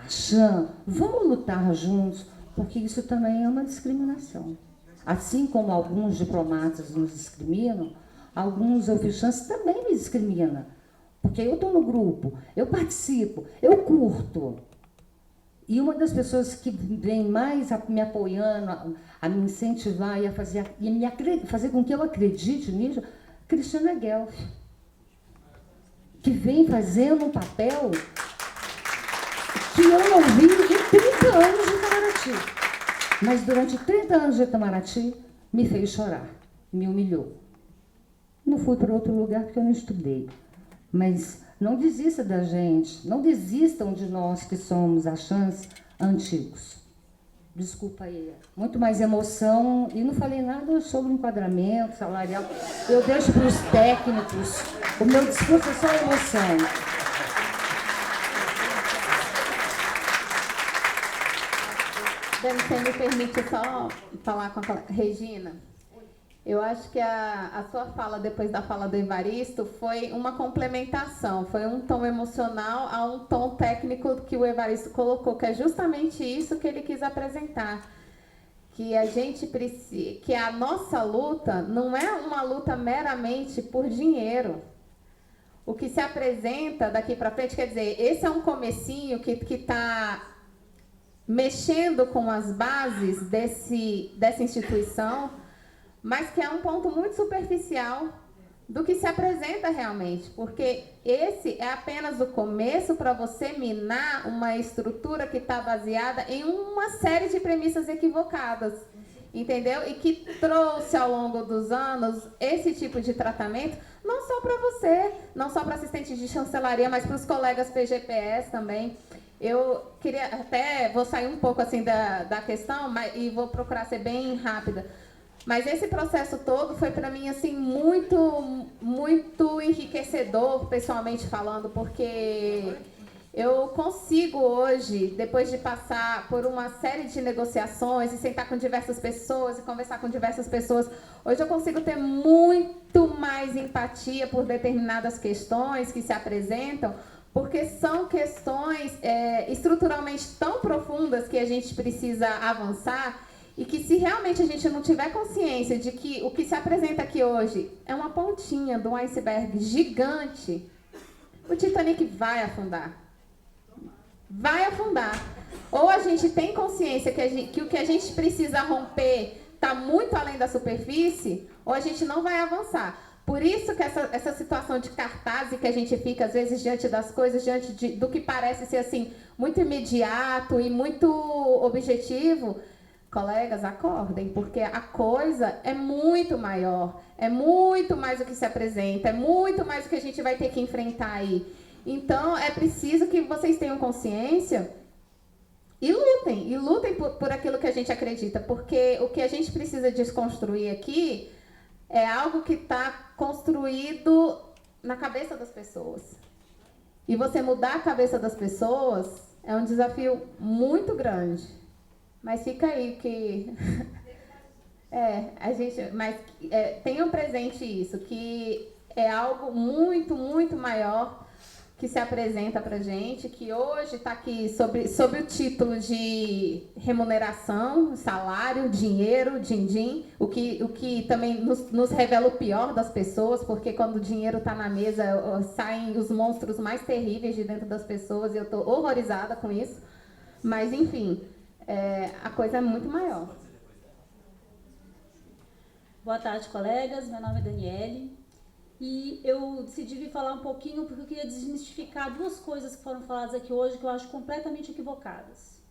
Achã, vamos lutar juntos, porque isso também é uma discriminação. Assim como alguns diplomatas nos discriminam, alguns oficiãs também me discriminam. Porque eu estou no grupo, eu participo, eu curto. E uma das pessoas que vem mais me apoiando, a me incentivar e a fazer com que eu acredite nisso, Cristina Guelph, que vem fazendo um papel que eu não vi em 30 anos de Itamaraty. Mas durante 30 anos de Itamaraty, me fez chorar, me humilhou. Não fui para outro lugar porque eu não estudei. Mas não desista da gente, não desistam de nós que somos Achãs antigos. Desculpa aí, muito mais emoção. E não falei nada sobre enquadramento salarial. Eu deixo para os técnicos. O meu discurso é só emoção. Dani, você me permite só falar com a Regina? Eu acho que a sua fala, depois da fala do Evaristo, foi uma complementação, foi um tom emocional a um tom técnico que o Evaristo colocou, que é justamente isso que ele quis apresentar. Que a gente precisa, que a nossa luta não é uma luta meramente por dinheiro. O que se apresenta daqui para frente, quer dizer, esse é um comecinho que está mexendo com as bases dessa instituição, mas que é um ponto muito superficial do que se apresenta realmente, porque esse é apenas o começo para você minar uma estrutura que está baseada em uma série de premissas equivocadas, entendeu? E que trouxe ao longo dos anos esse tipo de tratamento, não só para você, não só para assistente de chancelaria, mas para os colegas PGPS também. Eu queria até, vou sair um pouco assim da questão, e vou procurar ser bem rápida. Mas esse processo todo foi para mim assim muito, muito enriquecedor, pessoalmente falando, porque eu consigo hoje, depois de passar por uma série de negociações e sentar com diversas pessoas e conversar com diversas pessoas, hoje eu consigo ter muito mais empatia por determinadas questões que se apresentam, porque são questões estruturalmente tão profundas que a gente precisa avançar. E que se realmente a gente não tiver consciência de que o que se apresenta aqui hoje é uma pontinha de um iceberg gigante, o Titanic vai afundar. Vai afundar. Ou a gente tem consciência que o que a gente precisa romper está muito além da superfície, ou a gente não vai avançar. Por isso que essa situação de cartaz que a gente fica, às vezes, diante das coisas, do que parece ser assim, muito imediato e muito objetivo. Colegas, acordem, porque a coisa é muito maior, é muito mais o que se apresenta, é muito mais o que a gente vai ter que enfrentar aí. Então, é preciso que vocês tenham consciência e lutem por aquilo que a gente acredita, porque o que a gente precisa desconstruir aqui é algo que está construído na cabeça das pessoas. E você mudar a cabeça das pessoas é um desafio muito grande. Mas fica aí que Mas tenham presente isso, que é algo muito, muito maior que se apresenta para a gente, que hoje está aqui sob o título de remuneração, salário, dinheiro, din-din, o que também nos revela o pior das pessoas, porque quando o dinheiro está na mesa, saem os monstros mais terríveis de dentro das pessoas, e eu estou horrorizada com isso. Mas, enfim, a coisa é muito maior. Boa tarde, colegas. Meu nome é Daniele. E eu decidi vir falar um pouquinho porque eu queria desmistificar duas coisas que foram faladas aqui hoje que eu acho completamente equivocadas.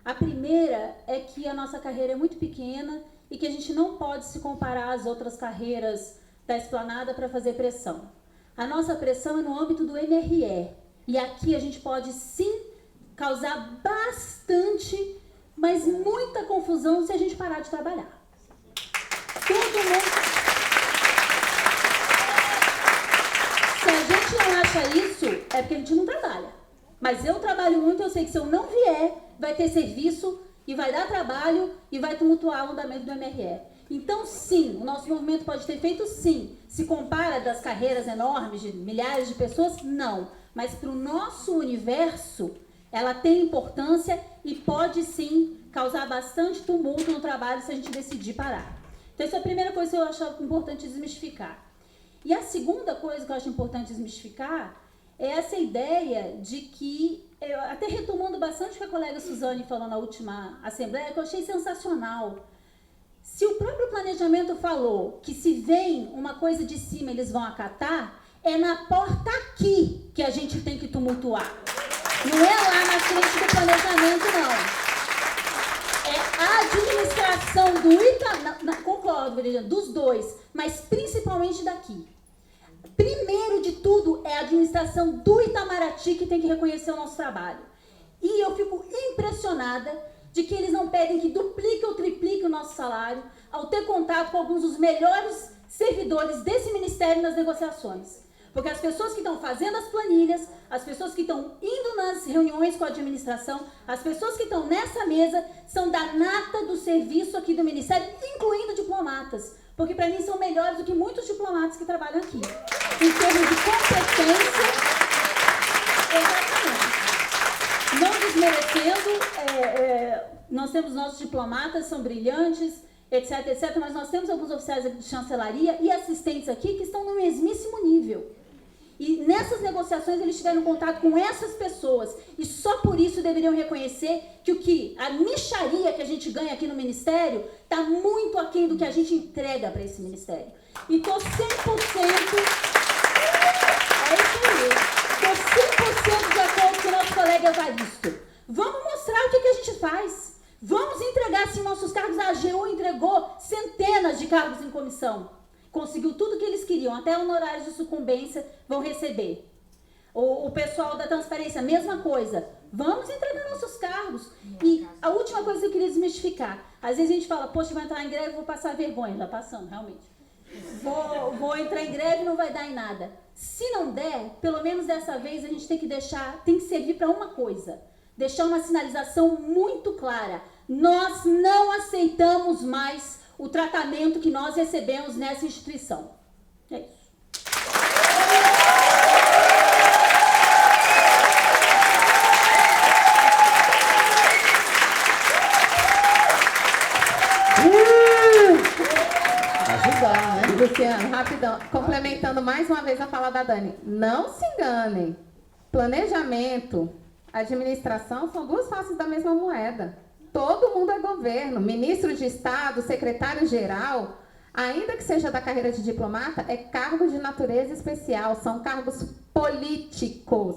A primeira é que a nossa carreira é muito pequena e que a gente não pode se comparar às outras carreiras da Esplanada para fazer pressão. A nossa pressão é no âmbito do MRE. E aqui a gente pode sim causar bastante, mas muita confusão se a gente parar de trabalhar. Todo mundo... Se a gente não acha isso, é porque a gente não trabalha. Mas eu trabalho muito, eu sei que se eu não vier, vai ter serviço e vai dar trabalho e vai tumultuar o andamento do MRE. Então, sim, o nosso movimento pode ter feito, sim. Se compara das carreiras enormes de milhares de pessoas, não. Mas para o nosso universo, ela tem importância e pode, sim, causar bastante tumulto no trabalho se a gente decidir parar. Então, essa é a primeira coisa que eu acho importante desmistificar. E a segunda coisa que eu acho importante desmistificar é essa ideia de que, até retomando bastante o que a colega Suzane falou na última assembleia, que eu achei sensacional. Se o próprio planejamento falou que se vem uma coisa de cima eles vão acatar, é na porta aqui que a gente tem que tumultuar. Não é lá na frente do planejamento, não. É a administração do Itamaraty, concordo, Virginia, dos dois, mas principalmente daqui. Primeiro de tudo é a administração do Itamaraty que tem que reconhecer o nosso trabalho. E eu fico impressionada de que eles não pedem que duplique ou triplique o nosso salário ao ter contato com alguns dos melhores servidores desse ministério nas negociações. Porque as pessoas que estão fazendo as planilhas, as pessoas que estão indo nas reuniões com a administração, as pessoas que estão nessa mesa são da nata do serviço aqui do Ministério, incluindo diplomatas. Porque para mim são melhores do que muitos diplomatas que trabalham aqui. Em termos de competência, exatamente. Não desmerecendo, nós temos nossos diplomatas, são brilhantes, etc, etc, mas nós temos alguns oficiais de chancelaria e assistentes aqui que estão no mesmíssimo nível. E nessas negociações eles tiveram contato com essas pessoas e só por isso deveriam reconhecer que a mixaria que a gente ganha aqui no Ministério está muito aquém do que a gente entrega para esse Ministério. E estou 100%... É isso aí. Estou 100% de acordo com o nosso colega Evaristo. Vamos mostrar o que a gente faz. Vamos entregar, sim, nossos cargos. A AGU entregou centenas de cargos em comissão. Conseguiu tudo que eles queriam, até honorários de sucumbência vão receber. O pessoal da transparência, mesma coisa. Vamos entregar nossos cargos. E a última coisa que eu queria desmistificar. Às vezes a gente fala, poxa, vou entrar em greve, vou passar vergonha. Já passando, realmente. Vou entrar em greve e não vai dar em nada. Se não der, pelo menos dessa vez a gente tem que servir para uma coisa. Deixar uma sinalização muito clara. Nós não aceitamos mais o tratamento que nós recebemos nessa instituição. É isso. Ajudar, né? Luciano, rapidão, complementando mais uma vez a fala da Dani. Não se enganem. Planejamento, administração são duas faces da mesma moeda. Todo mundo é governo, ministro de Estado, secretário-geral, ainda que seja da carreira de diplomata, é cargo de natureza especial, são cargos políticos.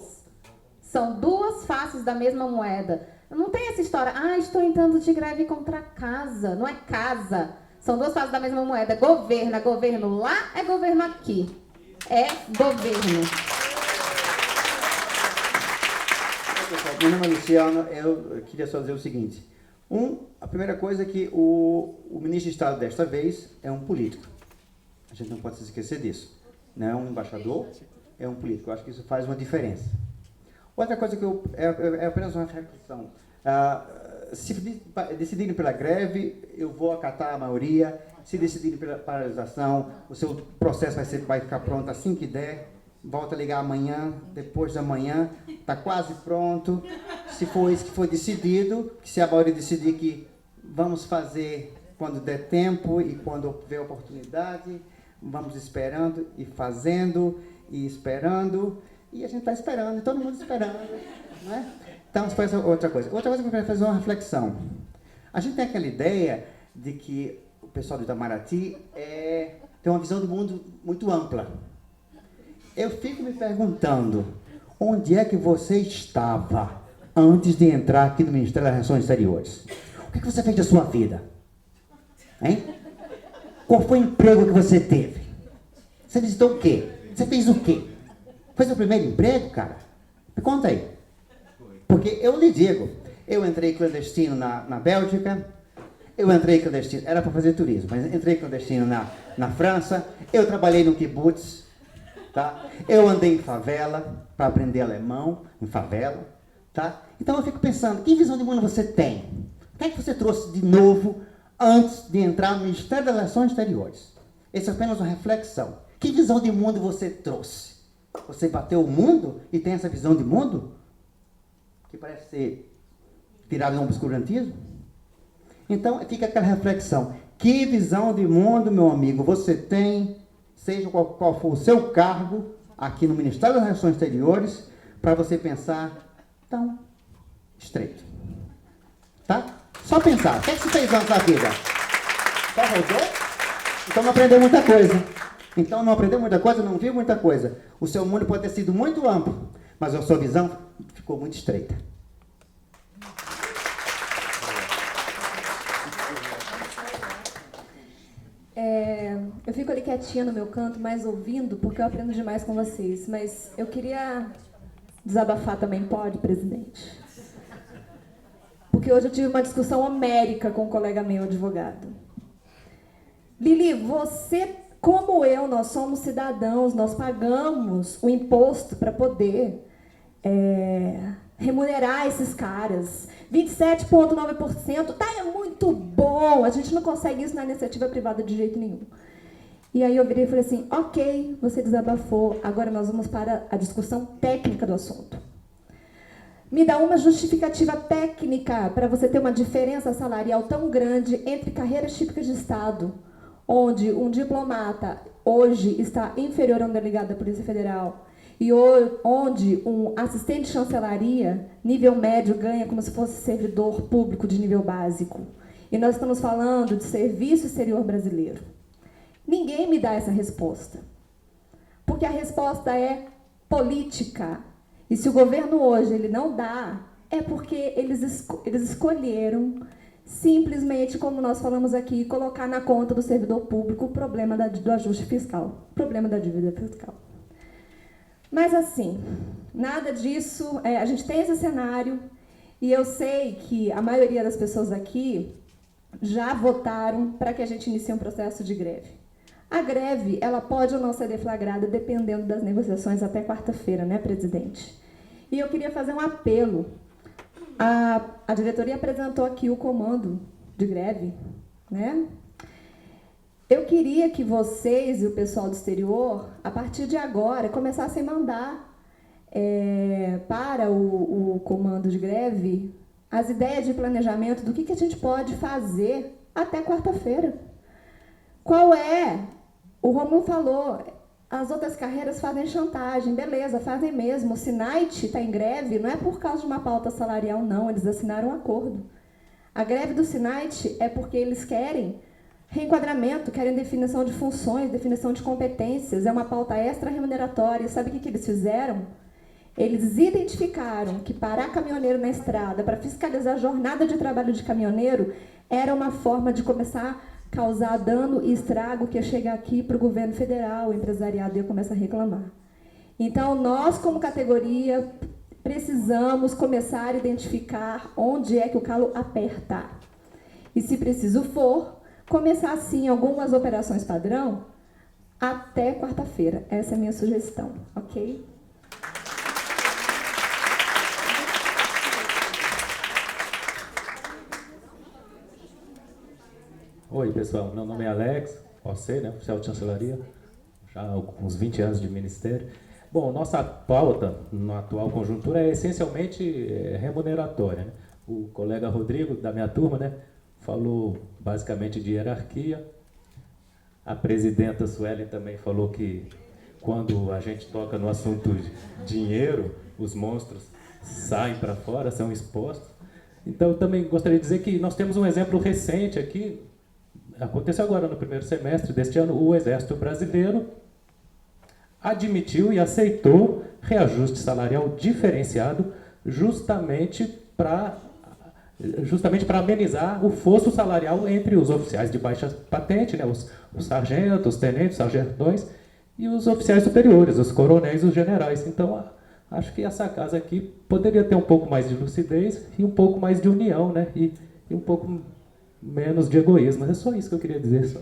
São duas faces da mesma moeda. Não tem essa história, estou entrando de greve contra a casa. Não é casa. São duas faces da mesma moeda. Governo é governo lá, é governo aqui. É governo. Meu nome é Luciano, eu queria só dizer o seguinte. A primeira coisa é que o ministro de Estado desta vez é um político. A gente não pode se esquecer disso. Não é um embaixador, é um político. Eu acho que isso faz uma diferença. Outra coisa que é apenas uma reflexão. se decidirem pela greve, eu vou acatar a maioria. Se decidirem pela paralisação, o seu processo vai ficar pronto assim que der. Volta a ligar amanhã, depois da manhã, está quase pronto. Se for isso que foi decidido, se a maioria decidir que vamos fazer quando der tempo e quando houver oportunidade, vamos esperando e fazendo e esperando. E a gente está esperando, e todo mundo esperando, não é? Então, foi outra coisa. Outra coisa que eu quero fazer uma reflexão. A gente tem aquela ideia de que o pessoal do Itamaraty tem uma visão do mundo muito ampla. Eu fico me perguntando, onde é que você estava antes de entrar aqui no Ministério das Relações Exteriores? O que você fez da sua vida? Hein? Qual foi o emprego que você teve? Você visitou o quê? Você fez o quê? Foi seu primeiro emprego, cara? Me conta aí. Porque eu lhe digo, eu entrei clandestino na Bélgica, eu entrei clandestino, era para fazer turismo, mas entrei clandestino na França, eu trabalhei no kibbutz, tá? Eu andei em favela para aprender alemão, em favela, tá? Então eu fico pensando, que visão de mundo você tem? O que é que você trouxe de novo antes de entrar no Ministério das Relações Exteriores? Essa é apenas uma reflexão. Que visão de mundo você trouxe? Você bateu o mundo e tem essa visão de mundo? Que parece ser tirado de um obscurantismo? Então, fica aquela reflexão. Que visão de mundo, meu amigo, você tem, seja qual for o seu cargo, aqui no Ministério das Relações Exteriores, para você pensar tão estreito? Tá? Só pensar. O que é que você fez antes da vida? Só rodou? Então não aprendeu muita coisa. Então não aprendeu muita coisa, não viu muita coisa. O seu mundo pode ter sido muito amplo, mas a sua visão ficou muito estreita. Eu fico ali quietinha no meu canto, mais ouvindo, porque eu aprendo demais com vocês. Mas eu queria desabafar também, pode, presidente? Porque hoje eu tive uma discussão homérica com um colega meu, advogado. Lili, você, como eu, nós somos cidadãos, nós pagamos o imposto para poder remunerar esses caras. 27,9%, tá, é muito bom, a gente não consegue isso na iniciativa privada de jeito nenhum. E aí eu virei e falei assim, ok, você desabafou, agora nós vamos para a discussão técnica do assunto. Me dá uma justificativa técnica para você ter uma diferença salarial tão grande entre carreiras típicas de Estado, onde um diplomata hoje está inferior a um delegado da Polícia Federal, e onde um assistente de chancelaria, nível médio, ganha como se fosse servidor público de nível básico. E nós estamos falando de serviço exterior brasileiro. Ninguém me dá essa resposta. Porque a resposta é política. E se o governo hoje ele não dá, é porque eles escolheram, simplesmente, como nós falamos aqui, colocar na conta do servidor público o problema do ajuste fiscal, o problema da dívida fiscal. Mas, assim, nada disso, a gente tem esse cenário, e eu sei que a maioria das pessoas aqui já votaram para que a gente inicie um processo de greve. A greve, ela pode ou não ser deflagrada, dependendo das negociações até quarta-feira, né, presidente? E eu queria fazer um apelo. A diretoria apresentou aqui o comando de greve, né? Eu queria que vocês e o pessoal do exterior, a partir de agora, começassem a mandar para o comando de greve as ideias de planejamento do que a gente pode fazer até quarta-feira. Qual é? O Romulo falou, as outras carreiras fazem chantagem, beleza, fazem mesmo. O SINAIT está em greve, não é por causa de uma pauta salarial, não, eles assinaram um acordo. A greve do SINAIT é porque eles querem reenquadramento, querem definição de funções, definição de competências, é uma pauta extra-remuneratória. Sabe o que eles fizeram? Eles identificaram que parar caminhoneiro na estrada para fiscalizar a jornada de trabalho de caminhoneiro era uma forma de começar a causar dano e estrago que ia chegar aqui para o governo federal, o empresariado ia começar a reclamar. Então, nós, como categoria, precisamos começar a identificar onde é que o calo aperta. E, se preciso for, começar, sim, algumas operações padrão até quarta-feira. Essa é a minha sugestão, ok? Oi, pessoal. Meu nome é Alex, OC, né, oficial de chancelaria, já há uns 20 anos de ministério. Bom, nossa pauta, na atual conjuntura, é essencialmente remuneratória, né? O colega Rodrigo, da minha turma, né, falou basicamente de hierarquia. A presidenta Suelen também falou que quando a gente toca no assunto de dinheiro, os monstros saem para fora, são expostos. Então, eu também gostaria de dizer que nós temos um exemplo recente aqui. Aconteceu agora no primeiro semestre deste ano, o Exército Brasileiro admitiu e aceitou reajuste salarial diferenciado justamente para amenizar o fosso salarial entre os oficiais de baixa patente, né, os sargentos, os tenentes, os sargentões, e os oficiais superiores, os coronéis e os generais. Então, acho que essa casa aqui poderia ter um pouco mais de lucidez e um pouco mais de união, né, e um pouco menos de egoísmo. É só isso que eu queria dizer. Só.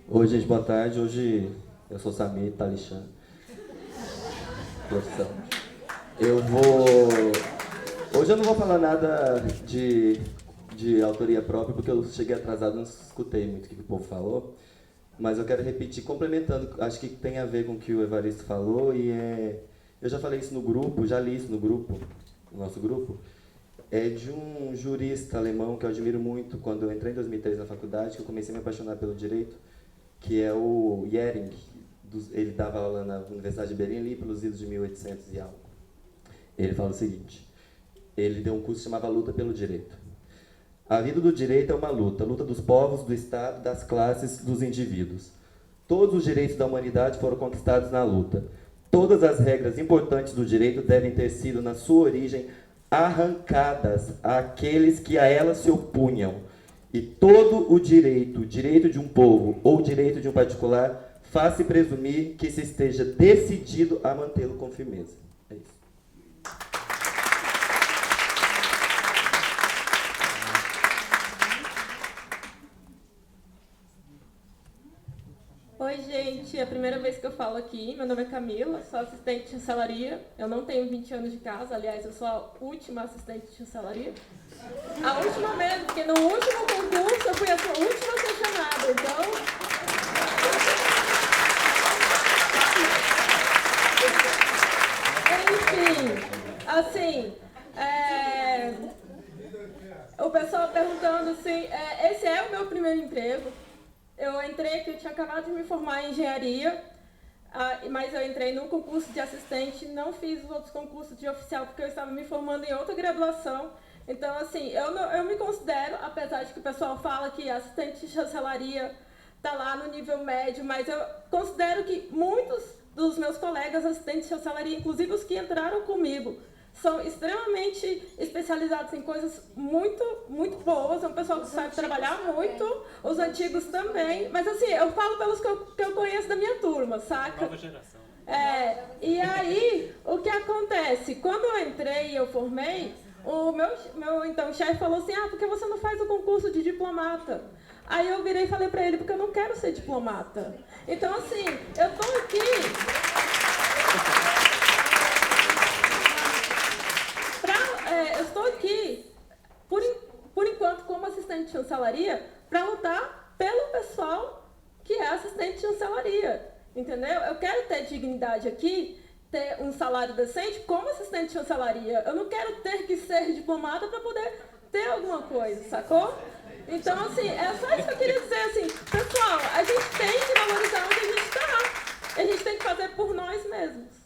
Oi, gente, boa tarde. Hoje eu sou Samir Talichan. Profissão. Hoje eu não vou falar nada de autoria própria, porque eu cheguei atrasado, não escutei muito o que o povo falou. Mas eu quero repetir, complementando, acho que tem a ver com o que o Evaristo falou, eu já falei isso no grupo, já li isso no grupo, no nosso grupo, é de um jurista alemão que eu admiro muito quando eu entrei em 2003 na faculdade, que eu comecei a me apaixonar pelo direito, que é o Jhering. Ele dava aula na Universidade de Berlim, ali pelos idos de 1800 e algo. Ele fala o seguinte, ele deu um curso que chamava Luta pelo Direito. A vida do direito é uma luta dos povos, do Estado, das classes, dos indivíduos. Todos os direitos da humanidade foram conquistados na luta. Todas as regras importantes do direito devem ter sido, na sua origem, arrancadas àqueles que a elas se opunham. E todo o direito de um povo ou direito de um particular, faz-se presumir que se esteja decidido a mantê-lo com firmeza. É isso. Oi, gente, é a primeira vez que eu falo aqui. Meu nome é Camila, sou assistente de chancelaria. Eu não tenho 20 anos de casa, aliás, eu sou a última assistente de chancelaria. A última mesmo, porque no último concurso eu fui a última selecionada, então... Enfim, assim, o pessoal perguntando assim, esse é o meu primeiro emprego. Eu entrei aqui, eu tinha acabado de me formar em engenharia, mas eu entrei num concurso de assistente, não fiz os outros concursos de oficial porque eu estava me formando em outra graduação. Então, assim, eu me considero, apesar de que o pessoal fala que assistente de chancelaria está lá no nível médio, mas eu considero que muitos dos meus colegas assistentes de chancelaria, inclusive os que entraram comigo, são extremamente especializados em coisas muito, muito boas. É um pessoal que sabe trabalhar muito, os antigos também. Mas, assim, eu falo pelos que eu conheço da minha turma, saca? Nova geração. E aí, o que acontece? Quando eu entrei e eu formei, o meu então, chefe falou assim, por que você não faz o concurso de diplomata? Aí eu virei e falei pra ele, porque eu não quero ser diplomata. Então, assim, eu tô aqui... eu estou aqui, por enquanto, como assistente de chancelaria, para lutar pelo pessoal que é assistente de chancelaria, entendeu? Eu quero ter dignidade aqui, ter um salário decente como assistente de chancelaria. Eu não quero ter que ser diplomata para poder ter alguma coisa, sacou? Então, assim, é só isso que eu queria dizer, assim, pessoal, a gente tem que valorizar onde a gente está. A gente tem que fazer por nós mesmos.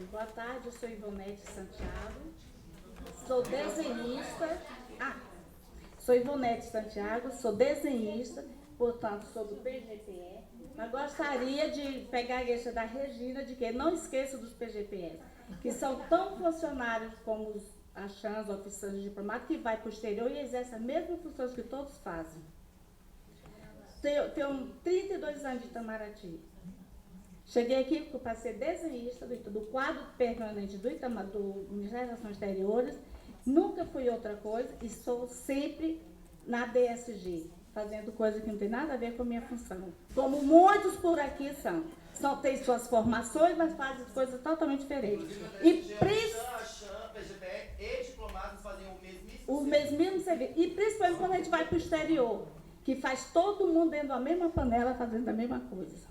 Boa tarde, eu sou Ivonete Santiago, sou desenhista. Sou Ivonete Santiago, sou desenhista, portanto, sou do PGPE, mas gostaria de pegar a deixa da Regina de que não esqueça dos PGPE, que são tão funcionários como as chãs, oficiais de diplomata, que vai para o exterior e exerce as mesmas funções que todos fazem. Tenho 32 anos de Itamaraty. Cheguei aqui para ser desenhista do quadro permanente do Ministério das Relações Exteriores. Nunca fui outra coisa e sou sempre na DSG, fazendo coisa que não tem nada a ver com a minha função. Como muitos por aqui são. Têm suas formações, mas fazem coisas totalmente diferentes. O mesmíssimo serviço. E principalmente quando a gente vai para o exterior, que faz todo mundo dentro da mesma panela fazendo a mesma coisa.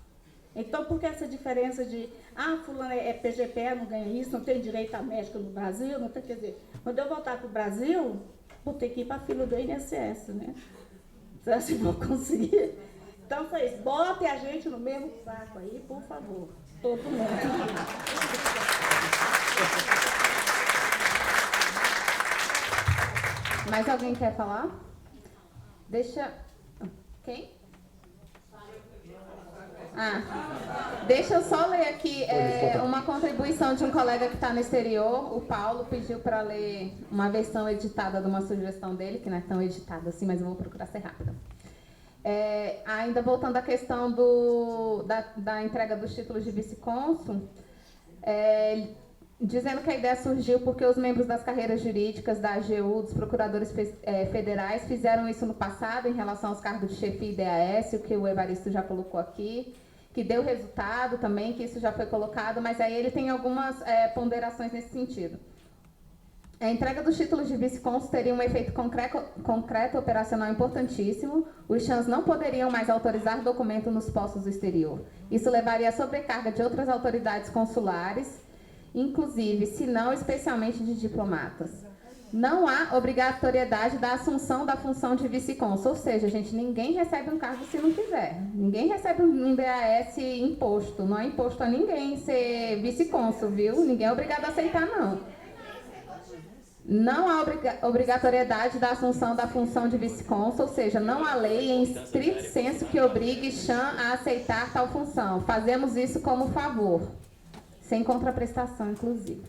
Então, por que essa diferença de, fulano é PGPE, não ganha isso, não tem direito a médico no Brasil, não tem, quer dizer, quando eu voltar para o Brasil, vou ter que ir para a fila do INSS, né? Será que vou conseguir? Então, vocês botem a gente no mesmo saco aí, por favor. Todo mundo. Mais alguém quer falar? Deixa... Quem? Deixa eu só ler aqui uma contribuição de um colega que está no exterior. O Paulo pediu para ler uma versão editada de uma sugestão dele, que não é tão editada assim, mas eu vou procurar ser rápida. Ainda voltando à questão da entrega dos títulos de vice-cônsul, dizendo que a ideia surgiu porque os membros das carreiras jurídicas da AGU, dos procuradores federais, fizeram isso no passado em relação aos cargos de chefia e DAS, o que o Evaristo já colocou aqui, que deu resultado também, que isso já foi colocado, mas aí ele tem algumas ponderações nesse sentido. A entrega dos títulos de vice-cônsul teria um efeito concreto operacional importantíssimo. Os chãs não poderiam mais autorizar documento nos postos do exterior. Isso levaria à sobrecarga de outras autoridades consulares, inclusive, se não especialmente de diplomatas. Não há obrigatoriedade da assunção da função de vice-cônsul, ou seja, gente, ninguém recebe um cargo se não quiser. Ninguém recebe um DAS imposto. Não é imposto a ninguém ser vice-cônsul, viu? Ninguém é obrigado a aceitar, não. Não há obrigatoriedade da assunção da função de vice-cônsul, ou seja, não há lei em estrito senso que obrigue chã a aceitar tal função. Fazemos isso como favor, sem contraprestação, inclusive.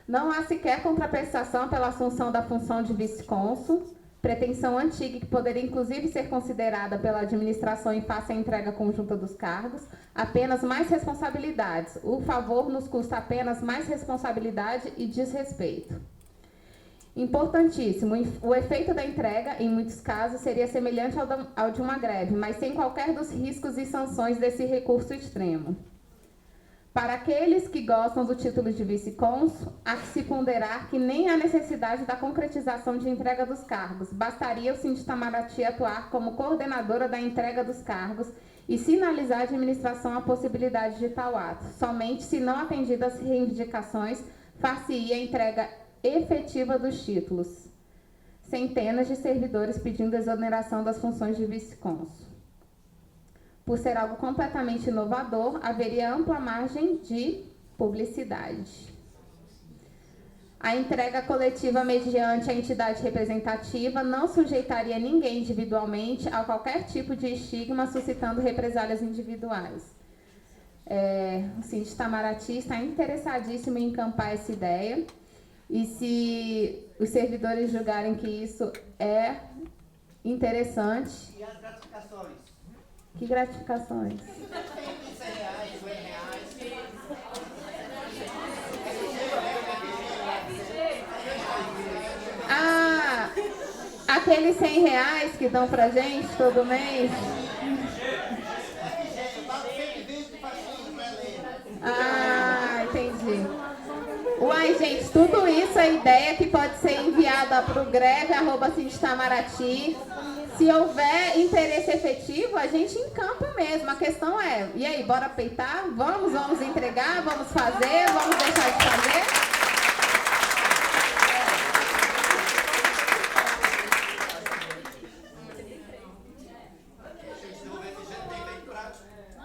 Não há sequer contraprestação pela assunção da função de vice-cônsul, pretensão antiga que poderia inclusive ser considerada pela administração em face à entrega conjunta dos cargos, apenas mais responsabilidades. O favor nos custa apenas mais responsabilidade e desrespeito. Importantíssimo, o efeito da entrega, em muitos casos, seria semelhante ao de uma greve, mas sem qualquer dos riscos e sanções desse recurso extremo. Para aqueles que gostam do título de vice-cônsul, há que se ponderar que nem há necessidade da concretização de entrega dos cargos. Bastaria o Síndico Itamaraty atuar como coordenadora da entrega dos cargos e sinalizar à administração a possibilidade de tal ato. Somente se não atendidas as reivindicações, far-se-ia a entrega efetiva dos títulos. Centenas de servidores pedindo exoneração das funções de vice-cônsul. Por ser algo completamente inovador, haveria ampla margem de publicidade. A entrega coletiva mediante a entidade representativa não sujeitaria ninguém individualmente a qualquer tipo de estigma, suscitando represálias individuais. O Síndico Itamaraty está interessadíssimo em encampar essa ideia, e se os servidores julgarem que isso é interessante... E as gratificações? Que gratificações? Aqueles R$100 que dão pra gente todo mês? Entendi. Uai, gente, tudo isso é ideia que pode ser enviada para o greve@Síndico-Itamaraty. Se houver interesse efetivo, a gente encampa mesmo. A questão é, e aí, bora peitar? Vamos entregar? Vamos fazer? Vamos deixar de fazer?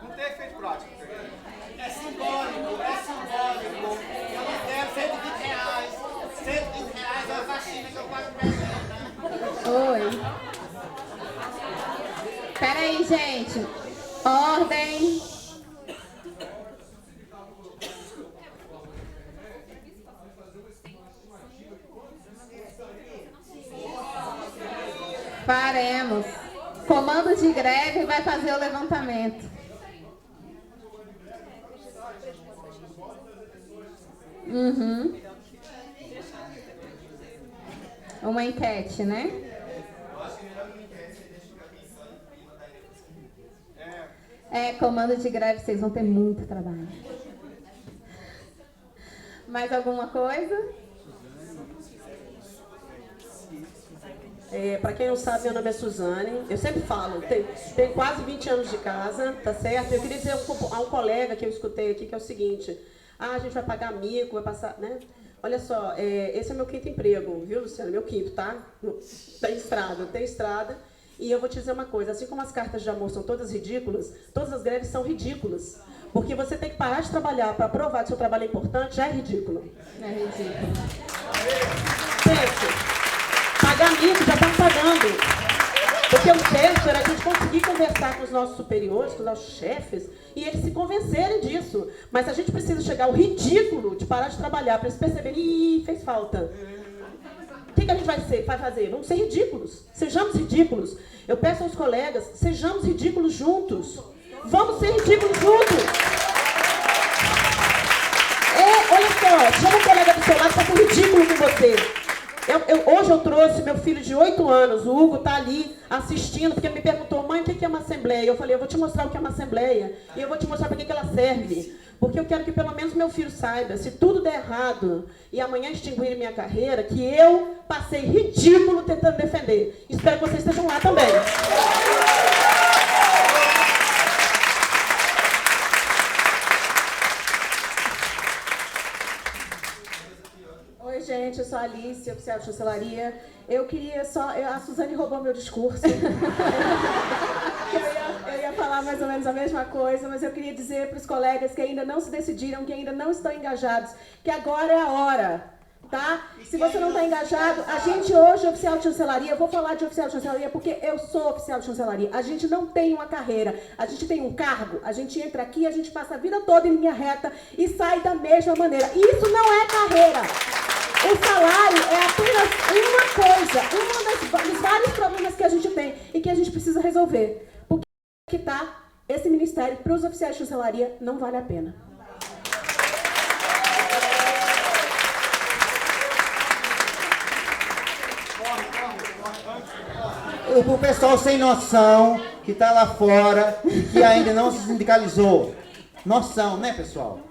Não tem efeito prático. É simbólico. Eu não quero R$120. R$120 é a vacina que eu pago pra ele. Oi. Peraí, gente. Ordem. Faremos. Comando de greve vai fazer o levantamento. Uma enquete, né? Eu acho que melhor que uma enquete, você deixa ficar pensando Comando de greve, vocês vão ter muito trabalho. Mais alguma coisa? Para quem não sabe, meu nome é Suzane. Eu sempre falo, tenho quase 20 anos de casa, tá certo? Eu queria dizer a um colega que eu escutei aqui, que é o seguinte: a gente vai pagar mico, vai passar, né? Olha só, esse é meu 5º emprego, viu, Luciana? Meu 5º, tá? Tem estrada. E eu vou te dizer uma coisa, assim como as cartas de amor são todas ridículas, todas as greves são ridículas. Porque você tem que parar de trabalhar para provar que seu trabalho é importante, já é ridículo. É ridículo. Pense, pagar mico já estão pagando. Porque o certo era a gente conseguir conversar com os nossos superiores, com os nossos chefes, e eles se convencerem disso. Mas a gente precisa chegar ao ridículo de parar de trabalhar para eles perceberem, ih, fez falta. O que a gente vai fazer? Vamos ser ridículos. Sejamos ridículos. Eu peço aos colegas, sejamos ridículos juntos. Vamos ser ridículos juntos. Olha só, chama o colega do seu lado para ser ridículo com você. Hoje eu trouxe meu filho de 8 anos, o Hugo está ali assistindo, porque me perguntou, mãe, o que é uma assembleia? Eu falei, eu vou te mostrar o que é uma assembleia e eu vou te mostrar para que ela serve. Porque eu quero que pelo menos meu filho saiba, se tudo der errado e amanhã extinguir minha carreira, que eu passei ridículo tentando defender. Espero que vocês estejam lá também. Oi, gente, eu sou a Alice, oficial de chancelaria. Eu queria só... A Suzane roubou meu discurso. Eu ia falar mais ou menos a mesma coisa, mas eu queria dizer para os colegas que ainda não se decidiram, que ainda não estão engajados, que agora é a hora, tá? Se você não está engajado, a gente hoje, oficial de chancelaria, eu vou falar de oficial de chancelaria porque eu sou oficial de chancelaria. A gente não tem uma carreira, a gente tem um cargo, a gente entra aqui, a gente passa a vida toda em linha reta e sai da mesma maneira. Isso não é carreira. O salário é apenas uma coisa, dos vários problemas que a gente tem e que a gente precisa resolver. Porque esse ministério para os oficiais de chancelaria não vale a pena. O pessoal sem noção que está lá fora e que ainda não se sindicalizou. Noção, né, pessoal?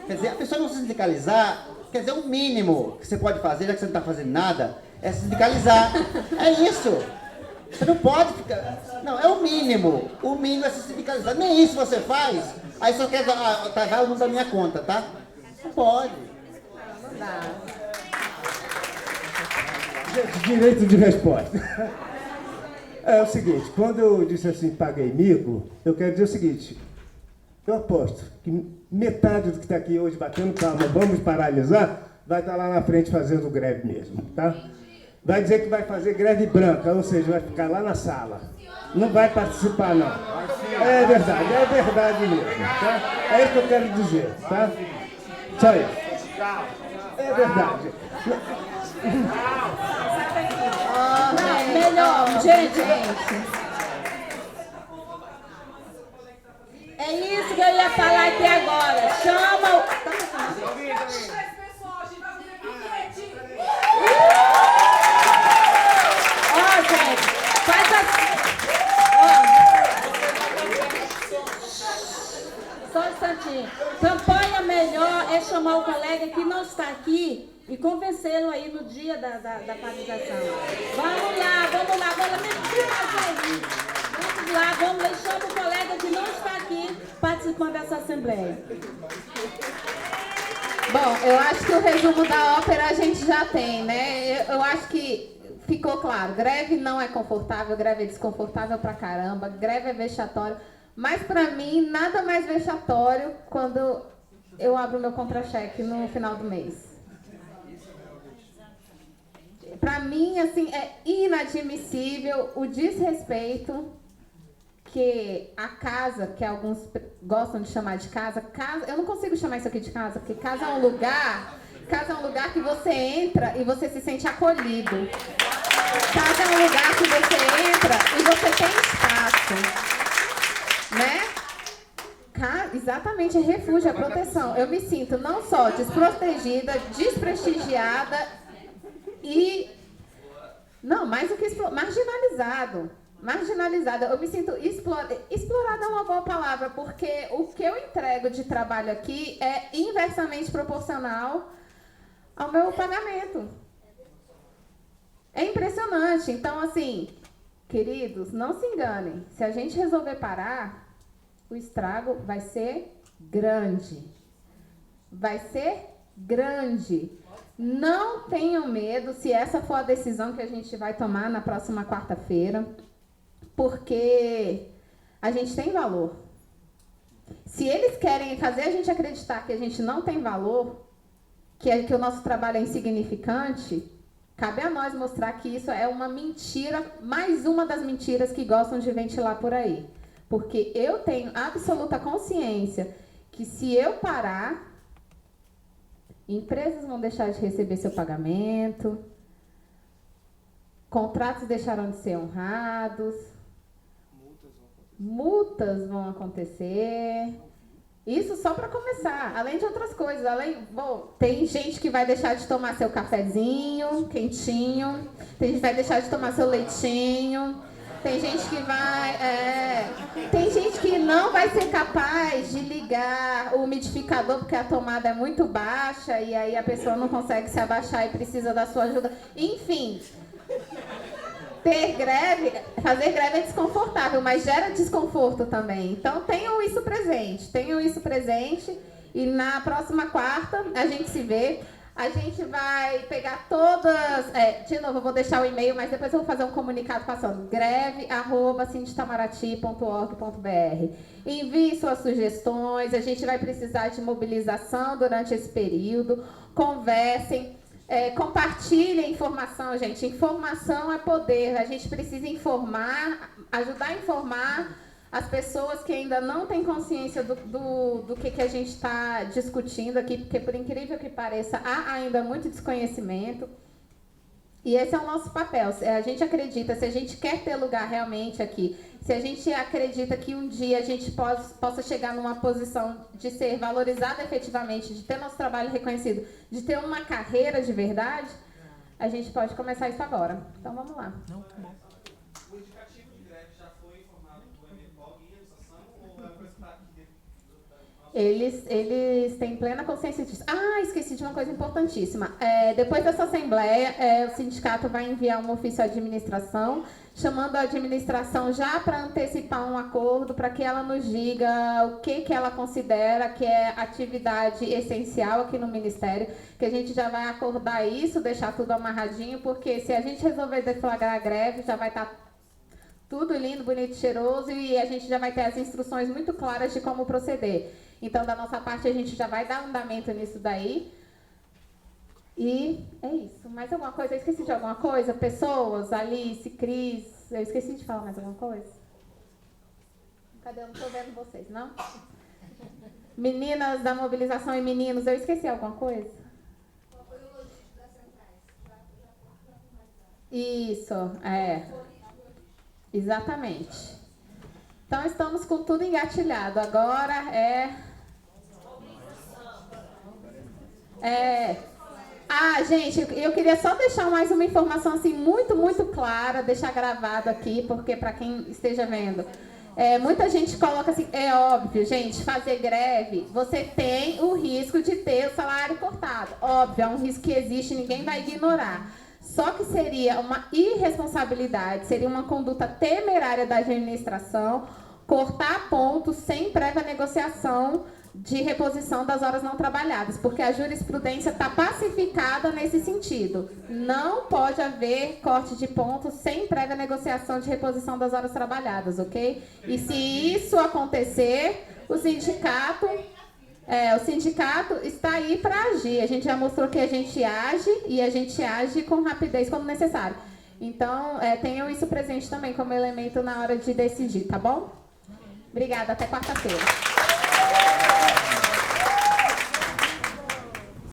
Quer dizer, a pessoa não se sindicalizar, quer dizer, o mínimo que você pode fazer, já que você não está fazendo nada, é se sindicalizar. É isso. Você não pode ficar... Não, é o mínimo. O mínimo é se sindicalizar. Nem isso você faz. Aí só quer dar... Tá errado, não dá minha conta, tá? Não pode. Não dá. Gente, direito de resposta. É o seguinte, quando eu disse assim, paguei mico, eu quero dizer o seguinte, eu aposto que metade do que está aqui hoje batendo palma, vamos paralisar, vai estar lá na frente fazendo greve mesmo, tá? Vai dizer que vai fazer greve branca, ou seja, vai ficar lá na sala. Não vai participar, não. É verdade mesmo, tá? É isso que eu quero dizer, tá? Só isso. É verdade. Melhor, gente. É isso que eu ia falar aqui agora. Chama o... Ó, gente, faz assim. Só um instantinho. Campanha melhor é chamar o colega que não está aqui e convencê-lo aí no dia da paralisação. Vamos lá. Vamos lá, chama o colega que não está aqui participando dessa assembleia. Bom, eu acho que o resumo da ópera a gente já tem, né? Eu acho que ficou claro. Greve não é confortável, greve é desconfortável pra caramba, greve é vexatório. Mas pra mim, nada mais vexatório quando eu abro meu contra-cheque no final do mês. Para mim, assim, é inadmissível o desrespeito que a casa, que alguns gostam de chamar de casa, eu não consigo chamar isso aqui de casa, porque casa é um lugar que você entra e você se sente acolhido. Casa é um lugar que você entra e você tem espaço, né? Exatamente, é refúgio, é proteção. Eu me sinto não só desprotegida, desprestigiada e, não, mais do que marginalizado. marginalizada. Eu me sinto explorada é uma boa palavra, porque o que eu entrego de trabalho aqui é inversamente proporcional ao meu pagamento. É impressionante. Então, assim, queridos, não se enganem. Se a gente resolver parar, o estrago vai ser grande. Vai ser grande. Não tenham medo se essa for a decisão que a gente vai tomar na próxima quarta-feira, porque a gente tem valor. Se eles querem fazer a gente acreditar que a gente não tem valor, que o nosso trabalho é insignificante, cabe a nós mostrar que isso é uma mentira, mais uma das mentiras que gostam de ventilar por aí. Porque eu tenho absoluta consciência que se eu parar, empresas vão deixar de receber seu pagamento, contratos deixarão de ser honrados, multas vão acontecer. Isso só para começar, além de outras coisas. Tem gente que vai deixar de tomar seu cafezinho quentinho, tem gente que vai deixar de tomar seu leitinho, tem gente que tem gente que não vai ser capaz de ligar o umidificador porque a tomada é muito baixa e aí a pessoa não consegue se abaixar e precisa da sua ajuda. Enfim, fazer greve é desconfortável, mas gera desconforto também. Então tenham isso presente e na próxima quarta a gente se vê. A gente vai pegar todas... de novo, eu vou deixar o e-mail, mas depois eu vou fazer um comunicado passando. greve@sinditamaraty.org.br. Envie suas sugestões. A gente vai precisar de mobilização durante esse período. Conversem. Compartilhem informação, gente. Informação é poder. A gente precisa informar, ajudar a informar as pessoas que ainda não têm consciência do que a gente está discutindo aqui, porque, por incrível que pareça, há ainda muito desconhecimento. E esse é o nosso papel. A gente acredita, se a gente quer ter lugar realmente aqui, se a gente acredita que um dia a gente possa chegar numa posição de ser valorizado efetivamente, de ter nosso trabalho reconhecido, de ter uma carreira de verdade, a gente pode começar isso agora. Então, vamos lá. Não, tá bom. O indicativo de greve já foi informado do MPOG e a associação ou é coisa que está aqui dentro? Eles têm plena consciência disso. Esqueci de uma coisa importantíssima. Depois dessa assembleia, o sindicato vai enviar um ofício à administração, chamando a administração já para antecipar um acordo, para que ela nos diga o que ela considera que é atividade essencial aqui no Ministério, que a gente já vai acordar isso, deixar tudo amarradinho, porque se a gente resolver deflagrar a greve, já vai estar tudo lindo, bonito, cheiroso, e a gente já vai ter as instruções muito claras de como proceder. Então, da nossa parte, a gente já vai dar andamento nisso daí. E é isso. Mais alguma coisa? Eu esqueci de alguma coisa? Pessoas, Alice, Cris, eu esqueci de falar mais alguma coisa? Cadê? Eu não estou vendo vocês, não? Meninas da mobilização e meninos, eu esqueci alguma coisa? Isso, exatamente. Então, estamos com tudo engatilhado. Agora gente, eu queria só deixar mais uma informação assim muito, muito clara, deixar gravado aqui, porque para quem esteja vendo, muita gente coloca assim, é óbvio, gente, fazer greve, você tem o risco de ter o salário cortado. Óbvio, é um risco que existe, ninguém vai ignorar. Só que seria uma irresponsabilidade, seria uma conduta temerária da administração cortar pontos sem prévia negociação de reposição das horas não trabalhadas, porque a jurisprudência está pacificada nesse sentido. Não pode haver corte de pontos sem prévia negociação de reposição das horas trabalhadas, ok? E se isso acontecer, o sindicato está aí para agir. A gente já mostrou que a gente age e a gente age com rapidez quando necessário. Então, tenham isso presente também como elemento na hora de decidir, tá bom? Obrigada, até quarta-feira.